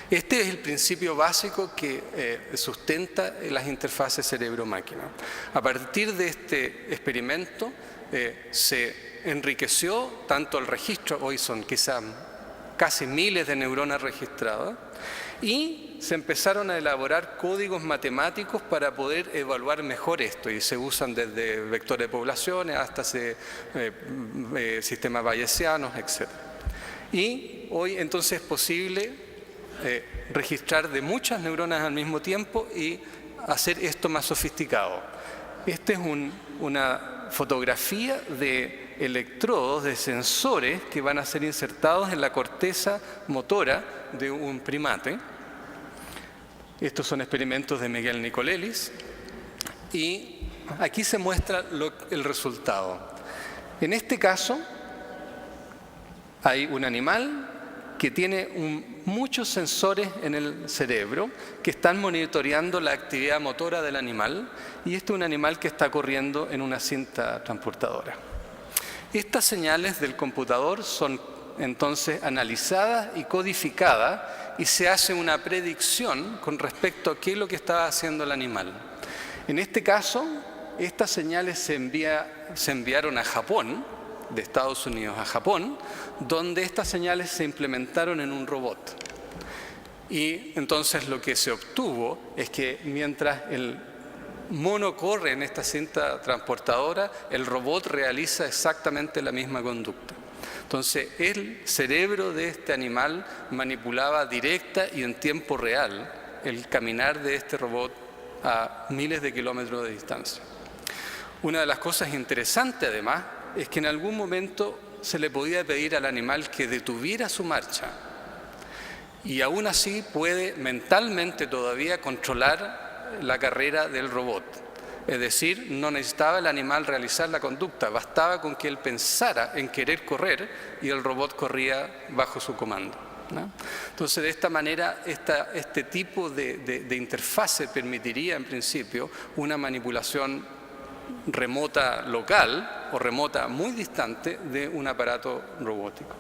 Este es el principio básico que sustenta las interfaces cerebro-máquina. A partir de este experimento se enriqueció tanto el registro, hoy son quizás casi miles de neuronas registradas, y se empezaron a elaborar códigos matemáticos para poder evaluar mejor esto, y se usan desde vectores de poblaciones hasta sistemas bayesianos, etc. Y hoy entonces es posible registrar de muchas neuronas al mismo tiempo y hacer esto más sofisticado. Esta es una fotografía de electrodos, de sensores que van a ser insertados en la corteza motora de un primate. Estos son experimentos de Miguel Nicolelis y aquí se muestra el resultado. En este caso hay un animal que tiene muchos sensores en el cerebro que están monitoreando la actividad motora del animal, y este es un animal que está corriendo en una cinta transportadora. Estas señales del computador son entonces analizadas y codificadas, y se hace una predicción con respecto a qué es lo que estaba haciendo el animal. En este caso, estas señales se enviaron a Japón, de Estados Unidos a Japón, donde estas señales se implementaron en un robot. Y entonces lo que se obtuvo es que mientras el mono corre en esta cinta transportadora, el robot realiza exactamente la misma conducta. Entonces, el cerebro de este animal manipulaba directa y en tiempo real el caminar de este robot a miles de kilómetros de distancia. Una de las cosas interesantes, además, es que en algún momento se le podía pedir al animal que detuviera su marcha y aún así puede mentalmente todavía controlar la carrera del robot. Es decir, no necesitaba el animal realizar la conducta, bastaba con que él pensara en querer correr y el robot corría bajo su comando, ¿no? Entonces, de esta manera, este tipo de interfase permitiría en principio una manipulación remota local o remota muy distante de un aparato robótico.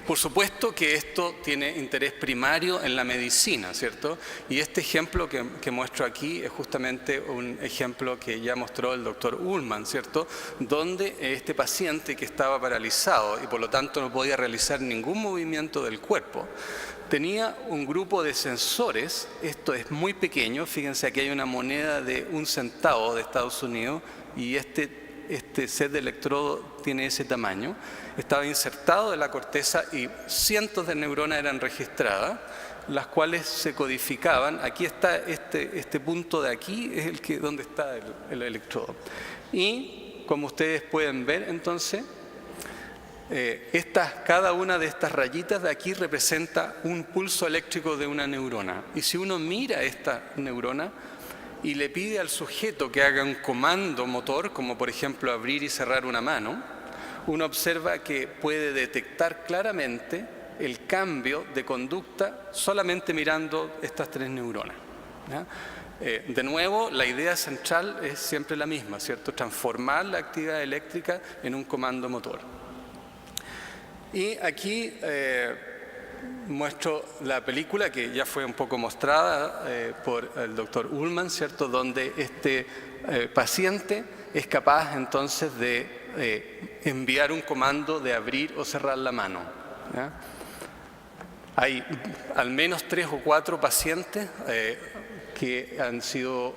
Por supuesto que esto tiene interés primario en la medicina, ¿cierto? Y este ejemplo que muestro aquí es justamente un ejemplo que ya mostró el doctor Ullman, ¿cierto? Donde este paciente que estaba paralizado y por lo tanto no podía realizar ningún movimiento del cuerpo, tenía un grupo de sensores. Esto es muy pequeño, fíjense, aquí hay una moneda de 1 centavo de Estados Unidos y este set de electrodos tiene ese tamaño. Estaba insertado en la corteza y cientos de neuronas eran registradas, las cuales se codificaban. Aquí está este punto de aquí, es donde está el electrodo. Y como ustedes pueden ver, entonces, cada una de estas rayitas de aquí representa un pulso eléctrico de una neurona. Y si uno mira esta neurona y le pide al sujeto que haga un comando motor, como por ejemplo abrir y cerrar una mano, uno observa que puede detectar claramente el cambio de conducta solamente mirando estas 3 neuronas, ¿ya? De nuevo, la idea central es siempre la misma, ¿cierto? Transformar la actividad eléctrica en un comando motor. Y aquí muestro la película que ya fue un poco mostrada por el doctor Ullman, ¿cierto? Donde este paciente es capaz entonces de enviar un comando de abrir o cerrar la mano, ¿ya? Hay al menos 3 o 4 pacientes que han sido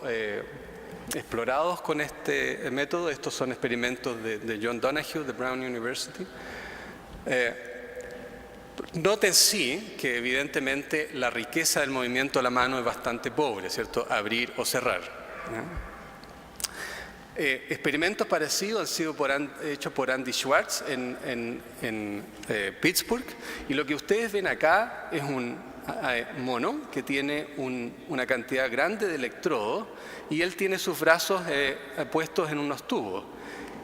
explorados con este método. Estos son experimentos de John Donoghue de Brown University. Noten sí que evidentemente la riqueza del movimiento de la mano es bastante pobre, ¿cierto? Abrir o cerrar, ¿no? Experimentos parecidos han sido hechos por Andy Schwartz en Pittsburgh, y lo que ustedes ven acá es un mono que tiene una cantidad grande de electrodos y él tiene sus brazos puestos en unos tubos.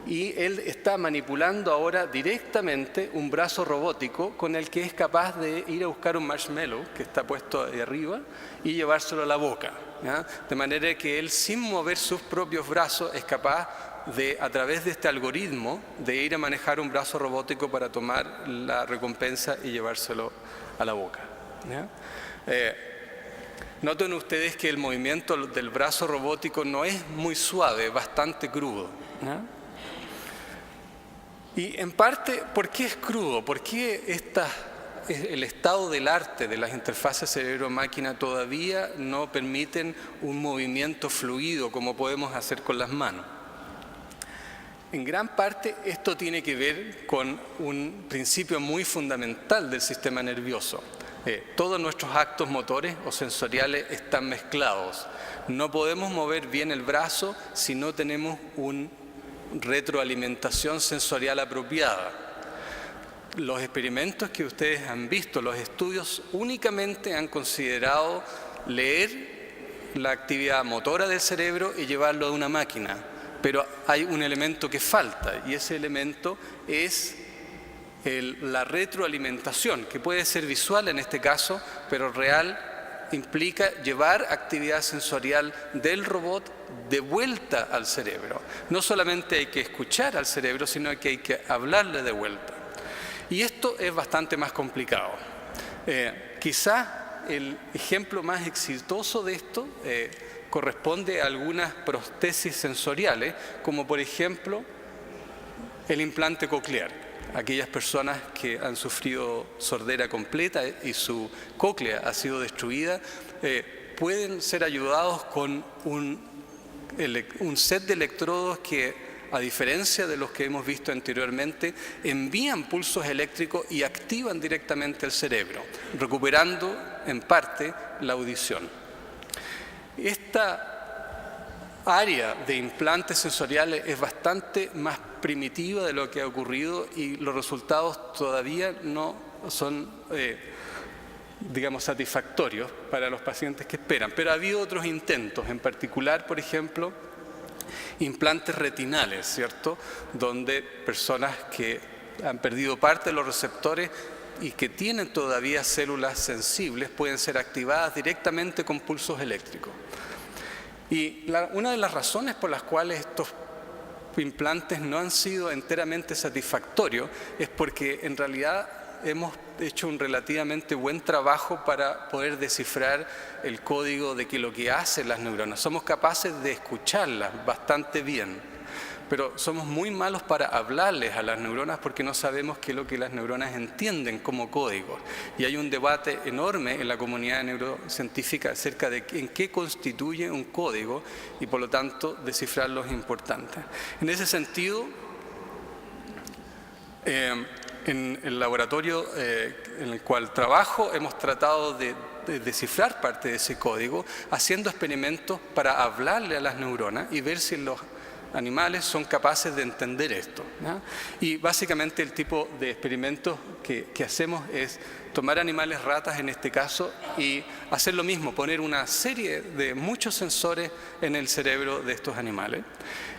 Y él está manipulando ahora directamente un brazo robótico con el que es capaz de ir a buscar un marshmallow que está puesto ahí arriba y llevárselo a la boca, ¿ya? De manera que él, sin mover sus propios brazos, es capaz de, a través de este algoritmo, de ir a manejar un brazo robótico para tomar la recompensa y llevárselo a la boca, ¿ya? Noten ustedes que el movimiento del brazo robótico no es muy suave, es bastante crudo, ¿ya? Y en parte, ¿por qué es crudo? ¿Por qué el estado del arte de las interfaces cerebro-máquina todavía no permiten un movimiento fluido como podemos hacer con las manos? En gran parte esto tiene que ver con un principio muy fundamental del sistema nervioso. Todos nuestros actos motores o sensoriales están mezclados. No podemos mover bien el brazo si no tenemos una retroalimentación sensorial apropiada. Los experimentos que ustedes han visto, los estudios únicamente han considerado leer la actividad motora del cerebro y llevarlo a una máquina, pero hay un elemento que falta y ese elemento es la retroalimentación, que puede ser visual en este caso, pero real. Implica llevar actividad sensorial del robot de vuelta al cerebro. No solamente hay que escuchar al cerebro, sino que hay que hablarle de vuelta. Y esto es bastante más complicado. Quizás el ejemplo más exitoso de esto corresponde a algunas prótesis sensoriales, como por ejemplo el implante coclear. aquellas personas que han sufrido sordera completa y su cóclea ha sido destruida, pueden ser ayudados con un set de electrodos que, a diferencia de los que hemos visto anteriormente, envían pulsos eléctricos y activan directamente el cerebro, recuperando en parte la audición. Esta área de implantes sensoriales es bastante más primitiva de lo que ha ocurrido y los resultados todavía no son digamos, satisfactorios para los pacientes que esperan. Pero ha habido otros intentos, en particular, por ejemplo, implantes retinales, ¿cierto?, donde personas que han perdido parte de los receptores y que tienen todavía células sensibles pueden ser activadas directamente con pulsos eléctricos. Y una de las razones por las cuales estos implantes no han sido enteramente satisfactorios es porque en realidad hemos hecho un relativamente buen trabajo para poder descifrar el código de lo que hacen las neuronas. Somos capaces de escucharlas bastante bien, pero somos muy malos para hablarles a las neuronas porque no sabemos qué es lo que las neuronas entienden como código. Y hay un debate enorme en la comunidad neurocientífica acerca de en qué constituye un código y por lo tanto descifrarlo es importante. En ese sentido, en el laboratorio en el cual trabajo hemos tratado de descifrar parte de ese código haciendo experimentos para hablarle a las neuronas y ver si los animales son capaces de entender esto, ¿no? Y básicamente el tipo de experimentos que hacemos es tomar animales ratas en este caso y hacer lo mismo, poner una serie de muchos sensores en el cerebro de estos animales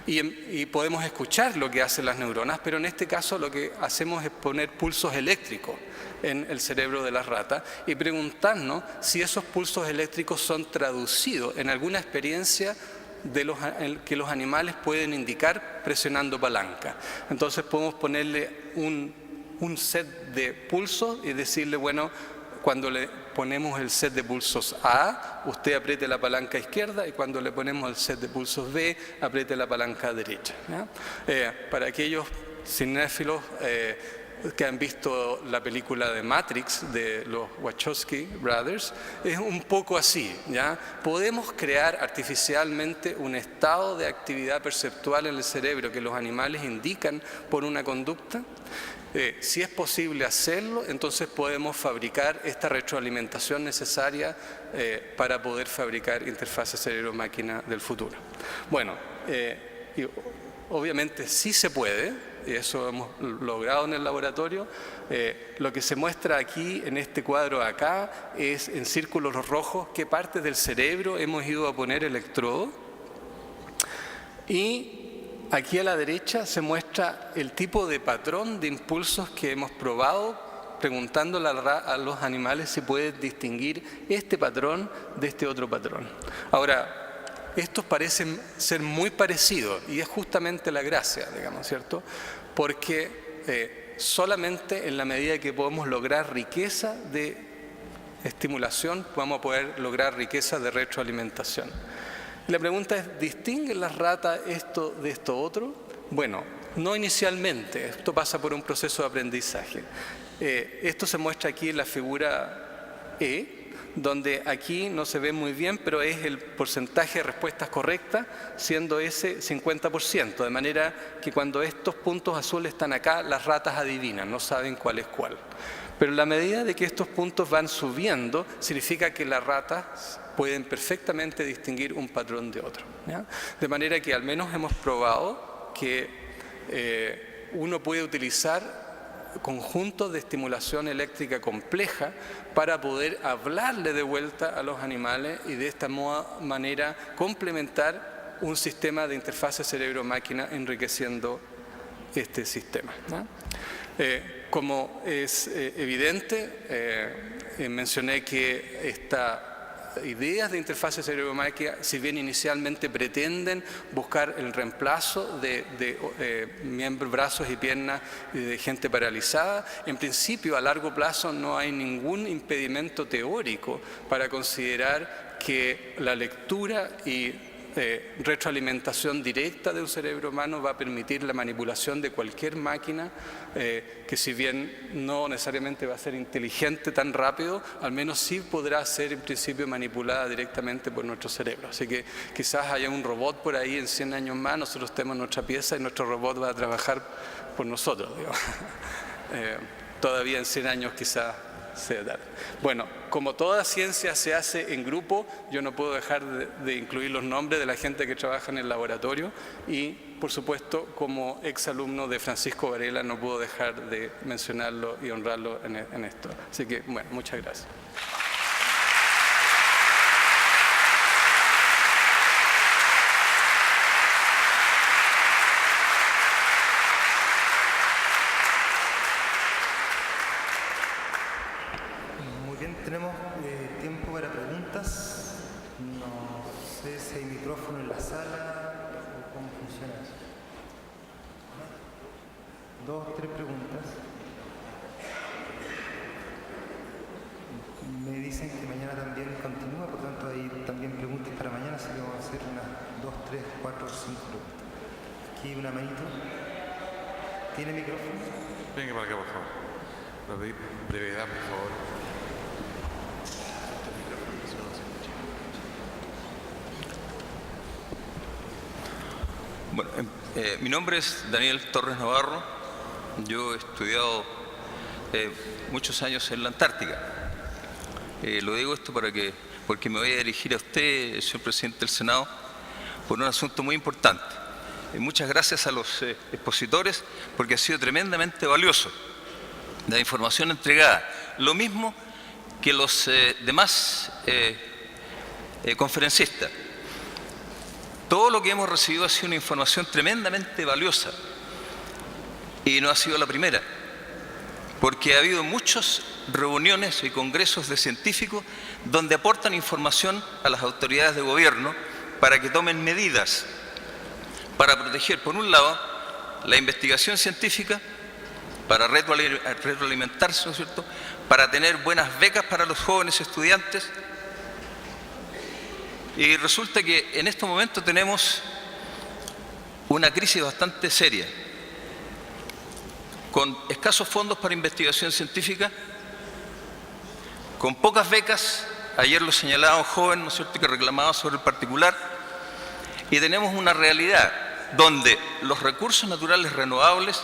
y podemos escuchar lo que hacen las neuronas, pero en este caso lo que hacemos es poner pulsos eléctricos en el cerebro de las ratas y preguntarnos si esos pulsos eléctricos son traducidos en alguna experiencia que los animales pueden indicar presionando palanca. Entonces podemos ponerle un set de pulsos y decirle, bueno, cuando le ponemos el set de pulsos A, usted apriete la palanca izquierda, y cuando le ponemos el set de pulsos B, apriete la palanca derecha, ¿ya? Para aquellos cinéfilos que han visto la película de Matrix de los Wachowski Brothers, es un poco así, ¿ya? Podemos crear artificialmente un estado de actividad perceptual en el cerebro que los animales indican por una conducta. Si es posible hacerlo, entonces podemos fabricar esta retroalimentación necesaria para poder fabricar interfaces cerebro-máquina del futuro. Bueno, y obviamente sí se puede. Y eso hemos logrado en el laboratorio. Lo que se muestra aquí en este cuadro acá es en círculos rojos qué parte del cerebro hemos ido a poner electrodo. Y aquí a la derecha se muestra el tipo de patrón de impulsos que hemos probado, preguntándole a los animales si pueden distinguir este patrón de este otro patrón. Ahora, estos parecen ser muy parecidos y es justamente la gracia, digamos, ¿cierto? Porque solamente en la medida que podemos lograr riqueza de estimulación, vamos a poder lograr riqueza de retroalimentación. La pregunta es, ¿distinguen las ratas esto de esto otro? Bueno, no inicialmente, esto pasa por un proceso de aprendizaje. Esto se muestra aquí en la figura E, donde aquí no se ve muy bien, pero es el porcentaje de respuestas correctas, siendo ese 50%, de manera que cuando estos puntos azules están acá, las ratas adivinan, no saben cuál es cuál. Pero en la medida de que estos puntos van subiendo, significa que las ratas pueden perfectamente distinguir un patrón de otro, ¿ya? De manera que al menos hemos probado que uno puede utilizar conjuntos de estimulación eléctrica compleja para poder hablarle de vuelta a los animales y de esta manera complementar un sistema de interfase cerebro-máquina enriqueciendo este sistema, ¿no? Como es evidente, mencioné que estas ideas de interfase cerebro-máquina, si bien inicialmente pretenden buscar el reemplazo de miembros, brazos y piernas de gente paralizada, en principio a largo plazo no hay ningún impedimento teórico para considerar que la lectura y retroalimentación directa de un cerebro humano va a permitir la manipulación de cualquier máquina que, si bien no necesariamente va a ser inteligente tan rápido, al menos sí podrá ser en principio manipulada directamente por nuestro cerebro. Así que quizás haya un robot por ahí en 100 años más, nosotros tenemos nuestra pieza y nuestro robot va a trabajar por nosotros, digamos. Todavía en 100 años quizás sea tarde. Bueno, como toda ciencia se hace en grupo, yo no puedo dejar de incluir los nombres de la gente que trabaja en el laboratorio y, por supuesto, como exalumno de Francisco Varela, no puedo dejar de mencionarlo y honrarlo en esto. Así que, bueno, muchas gracias. Tenemos tiempo para preguntas. No sé si hay micrófono en la sala o cómo funciona eso. 2, 3 preguntas. Me dicen que mañana también continúa, por tanto hay también preguntas para mañana, así que vamos a hacer unas 2, 3, 4, 5 preguntas. Aquí una manito. ¿Tiene micrófono? Venga para acá, por favor. Para pedir brevedad, por favor. Bueno, mi nombre es Daniel Torres Navarro. Yo he estudiado muchos años en la Antártica. Lo digo esto porque me voy a dirigir a usted, señor presidente del Senado, por un asunto muy importante. Muchas gracias a los expositores porque ha sido tremendamente valioso la información entregada. Lo mismo que los demás conferencistas. Todo lo que hemos recibido ha sido una información tremendamente valiosa y no ha sido la primera, porque ha habido muchas reuniones y congresos de científicos donde aportan información a las autoridades de gobierno para que tomen medidas para proteger, por un lado, la investigación científica, para retroalimentarse, ¿no es cierto?, para tener buenas becas para los jóvenes estudiantes. Y resulta que en estos momentos tenemos una crisis bastante seria, con escasos fondos para investigación científica, con pocas becas. Ayer lo señalaba un joven, ¿no es cierto?, que reclamaba sobre el particular, y tenemos una realidad donde los recursos naturales renovables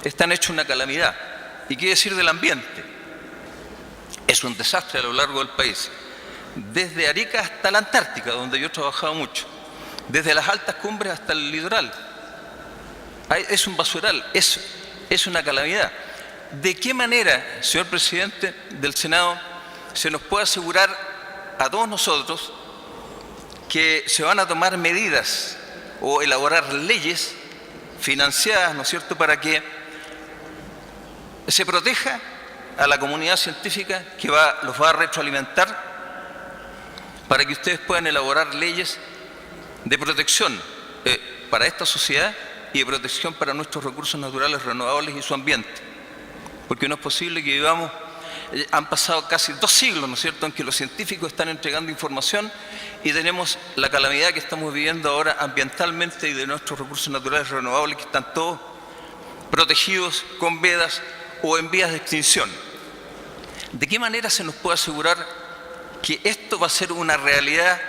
están hechos una calamidad. ¿Y qué decir del ambiente? Es un desastre a lo largo del país. Desde Arica hasta la Antártica, donde yo he trabajado mucho, desde las altas cumbres hasta el litoral. Es un basural, es una calamidad. ¿De qué manera, señor presidente del Senado, se nos puede asegurar a todos nosotros que se van a tomar medidas o elaborar leyes financiadas, ¿no es cierto?, para que se proteja a la comunidad científica que los va a retroalimentar, para que ustedes puedan elaborar leyes de protección para esta sociedad y de protección para nuestros recursos naturales renovables y su ambiente? Porque no es posible que vivamos, han pasado casi 2 siglos, ¿no es cierto?, en que los científicos están entregando información y tenemos la calamidad que estamos viviendo ahora ambientalmente y de nuestros recursos naturales renovables que están todos protegidos con vedas o en vías de extinción. ¿De qué manera se nos puede asegurar que esto va a ser una realidad?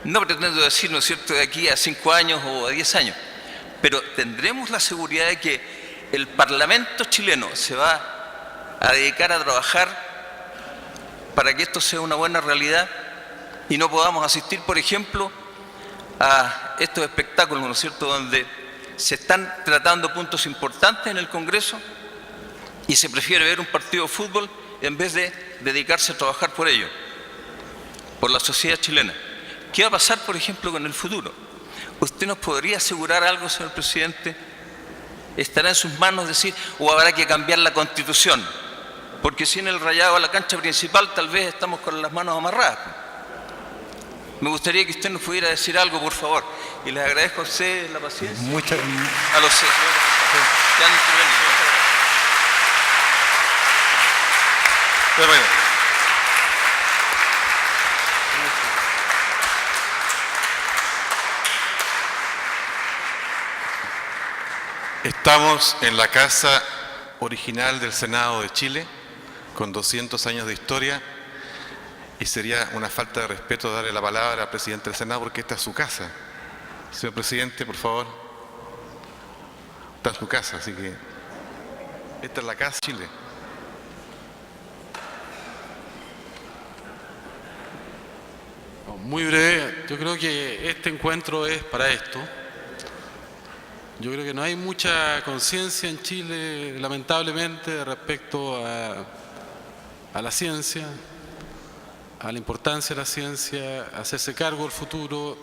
No pretendo decir, ¿no es cierto?, de aquí a 5 años o a 10 años, pero tendremos la seguridad de que el Parlamento chileno se va a dedicar a trabajar para que esto sea una buena realidad y no podamos asistir, por ejemplo, a estos espectáculos, ¿no es cierto?, donde se están tratando puntos importantes en el Congreso y se prefiere ver un partido de fútbol en vez de dedicarse a trabajar por ello, por la sociedad chilena. ¿Qué va a pasar, por ejemplo, con el futuro? ¿Usted nos podría asegurar algo, señor presidente? ¿Estará en sus manos decir, o habrá que cambiar la Constitución? Porque si en el rayado a la cancha principal tal vez estamos con las manos amarradas. Me gustaría que usted nos pudiera decir algo, por favor. Y les agradezco a ustedes la paciencia. A los señores que han intervenido. Estamos en la casa original del Senado de Chile, con 200 años de historia, y sería una falta de respeto darle la palabra al presidente del Senado porque esta es su casa. Señor presidente, por favor. Está en su casa, así que esta es la casa de Chile. Muy breve, yo creo que este encuentro es para esto. Yo creo que no hay mucha conciencia en Chile, lamentablemente, respecto a la ciencia, a la importancia de la ciencia, a hacerse cargo del futuro.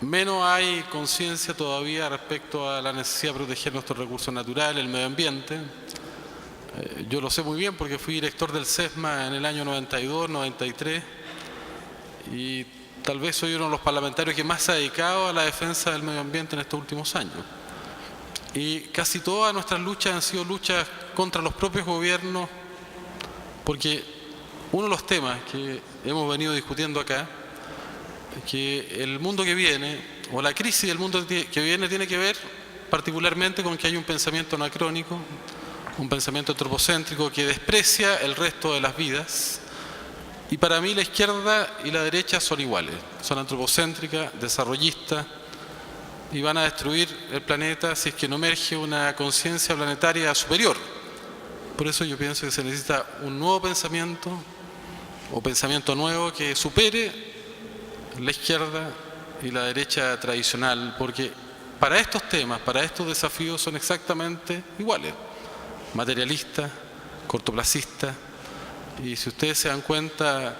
Menos hay conciencia todavía respecto a la necesidad de proteger nuestros recursos naturales, el medio ambiente. Yo lo sé muy bien porque fui director del CESMA en el año 92, 93, y tal vez soy uno de los parlamentarios que más se ha dedicado a la defensa del medio ambiente en estos últimos años. Y casi todas nuestras luchas han sido luchas contra los propios gobiernos, porque uno de los temas que hemos venido discutiendo acá, que el mundo que viene, o la crisis del mundo que viene, tiene que ver particularmente con que hay un pensamiento anacrónico, un pensamiento antropocéntrico que desprecia el resto de las vidas. Y para mí la izquierda y la derecha son iguales, son antropocéntricas, desarrollistas, y van a destruir el planeta si es que no emerge una conciencia planetaria superior. Por eso yo pienso que se necesita un nuevo pensamiento, o pensamiento nuevo que supere la izquierda y la derecha tradicional, porque para estos temas, para estos desafíos son exactamente iguales, materialistas, cortoplacistas. Y si ustedes se dan cuenta,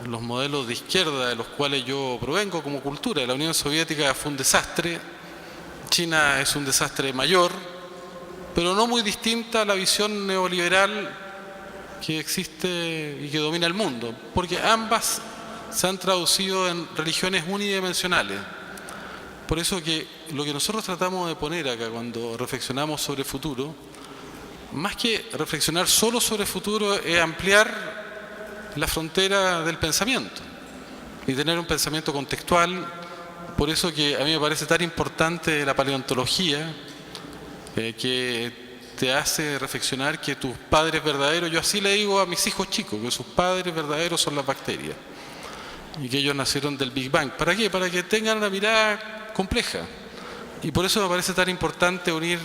los modelos de izquierda de los cuales yo provengo como cultura, la Unión Soviética fue un desastre, China es un desastre mayor, pero no muy distinta a la visión neoliberal que existe y que domina el mundo, porque ambas se han traducido en religiones unidimensionales. Por eso que lo que nosotros tratamos de poner acá cuando reflexionamos sobre el futuro, más que reflexionar solo sobre el futuro, es ampliar la frontera del pensamiento y tener un pensamiento contextual. Por eso que a mí me parece tan importante la paleontología, que te hace reflexionar que tus padres verdaderos, yo así le digo a mis hijos chicos, que sus padres verdaderos son las bacterias y que ellos nacieron del Big Bang. ¿Para qué? Para que tengan una mirada compleja. Y por eso me parece tan importante unir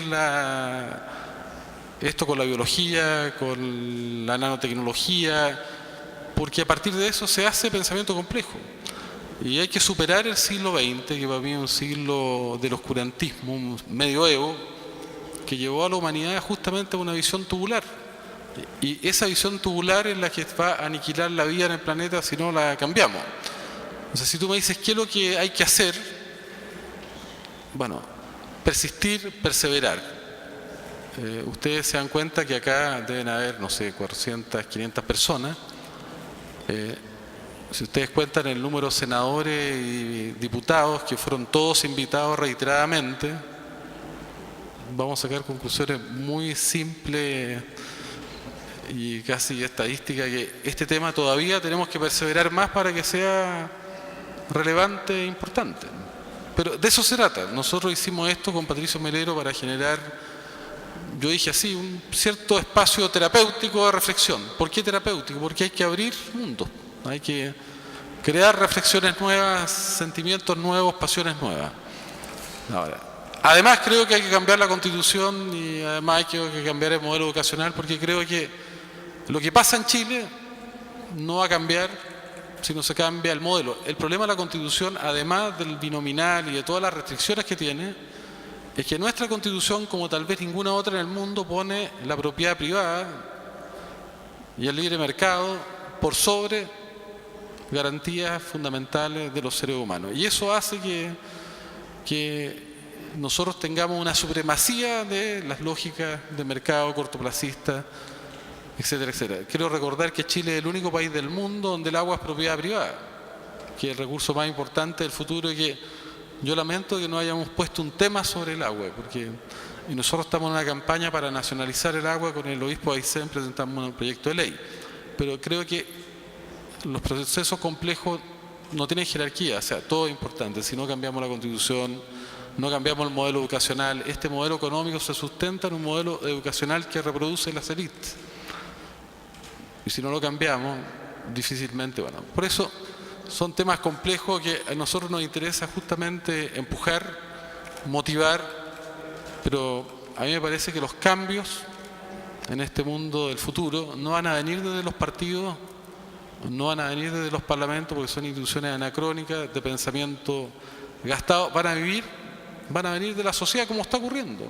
esto con la biología, con la nanotecnología, porque a partir de eso se hace pensamiento complejo. Y hay que superar el siglo XX, que para mí es un siglo del oscurantismo, un medioevo, que llevó a la humanidad justamente a una visión tubular. Y esa visión tubular es la que va a aniquilar la vida en el planeta si no la cambiamos. O sea, si tú me dices qué es lo que hay que hacer, bueno, persistir, perseverar. Ustedes se dan cuenta que acá deben haber, no sé, 400, 500 personas. Si ustedes cuentan el número de senadores y diputados que fueron todos invitados reiteradamente, vamos a sacar conclusiones muy simples y casi estadísticas, que este tema todavía tenemos que perseverar más para que sea relevante e importante. Pero de eso se trata. Nosotros hicimos esto con Patricio Melero para generar, yo dije así, un cierto espacio terapéutico de reflexión. ¿Por qué terapéutico? Porque hay que abrir mundos, hay que crear reflexiones nuevas, sentimientos nuevos, pasiones nuevas. Ahora, además creo que hay que cambiar la Constitución y además hay que cambiar el modelo educacional, porque creo que lo que pasa en Chile no va a cambiar si no se cambia el modelo. El problema de la Constitución, además del binominal y de todas las restricciones que tiene, es que nuestra Constitución, como tal vez ninguna otra en el mundo, pone la propiedad privada y el libre mercado por sobre garantías fundamentales de los seres humanos. Y eso hace que nosotros tengamos una supremacía de las lógicas de mercado cortoplacista, etcétera, etcétera. Quiero recordar que Chile es el único país del mundo donde el agua es propiedad privada, que es el recurso más importante del futuro, y que yo lamento que no hayamos puesto un tema sobre el agua, y nosotros estamos en una campaña para nacionalizar el agua. Con el obispo Aysén presentamos un proyecto de ley, pero creo que los procesos complejos no tienen jerarquía, o sea, todo es importante. Si no cambiamos la Constitución, no cambiamos el modelo educacional. Este modelo económico se sustenta en un modelo educacional que reproduce las élites. Y si no lo cambiamos, difícilmente, bueno. Por eso son temas complejos que a nosotros nos interesa justamente empujar, motivar, pero a mí me parece que los cambios en este mundo del futuro no van a venir desde los partidos, no van a venir desde los parlamentos, porque son instituciones anacrónicas, de pensamiento gastado, van a venir de la sociedad como está ocurriendo.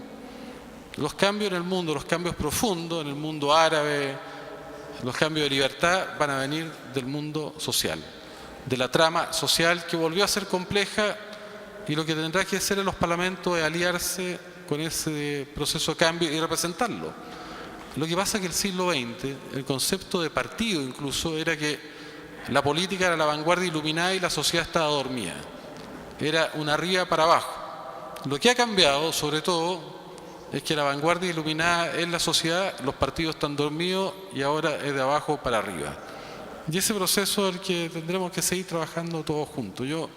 Los cambios en el mundo, los cambios profundos en el mundo árabe, los cambios de libertad van a venir del mundo social, de la trama social que volvió a ser compleja, y lo que tendrá que hacer en los parlamentos es aliarse con ese proceso de cambio y representarlo. Lo que pasa es que el siglo XX, el concepto de partido incluso, era que la política era la vanguardia iluminada y la sociedad estaba dormida. Era una arriba para abajo. Lo que ha cambiado, sobre todo, es que la vanguardia iluminada es la sociedad, los partidos están dormidos y ahora es de abajo para arriba. Y ese proceso es el que tendremos que seguir trabajando todos juntos. Yo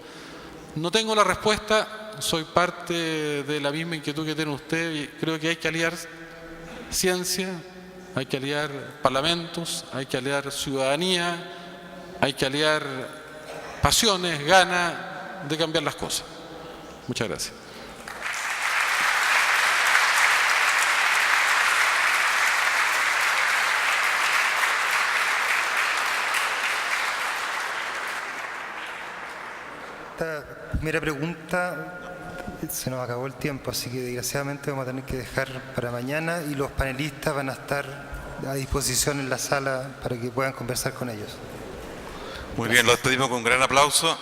no tengo la respuesta, soy parte de la misma inquietud que tiene usted y creo que hay que aliar ciencia, hay que aliar parlamentos, hay que aliar ciudadanía, hay que aliar pasiones, ganas de cambiar las cosas. Muchas gracias. Esta primera pregunta, se nos acabó el tiempo, así que desgraciadamente vamos a tener que dejar para mañana y los panelistas van a estar a disposición en la sala para que puedan conversar con ellos. Muy bien, lo despedimos con un gran aplauso.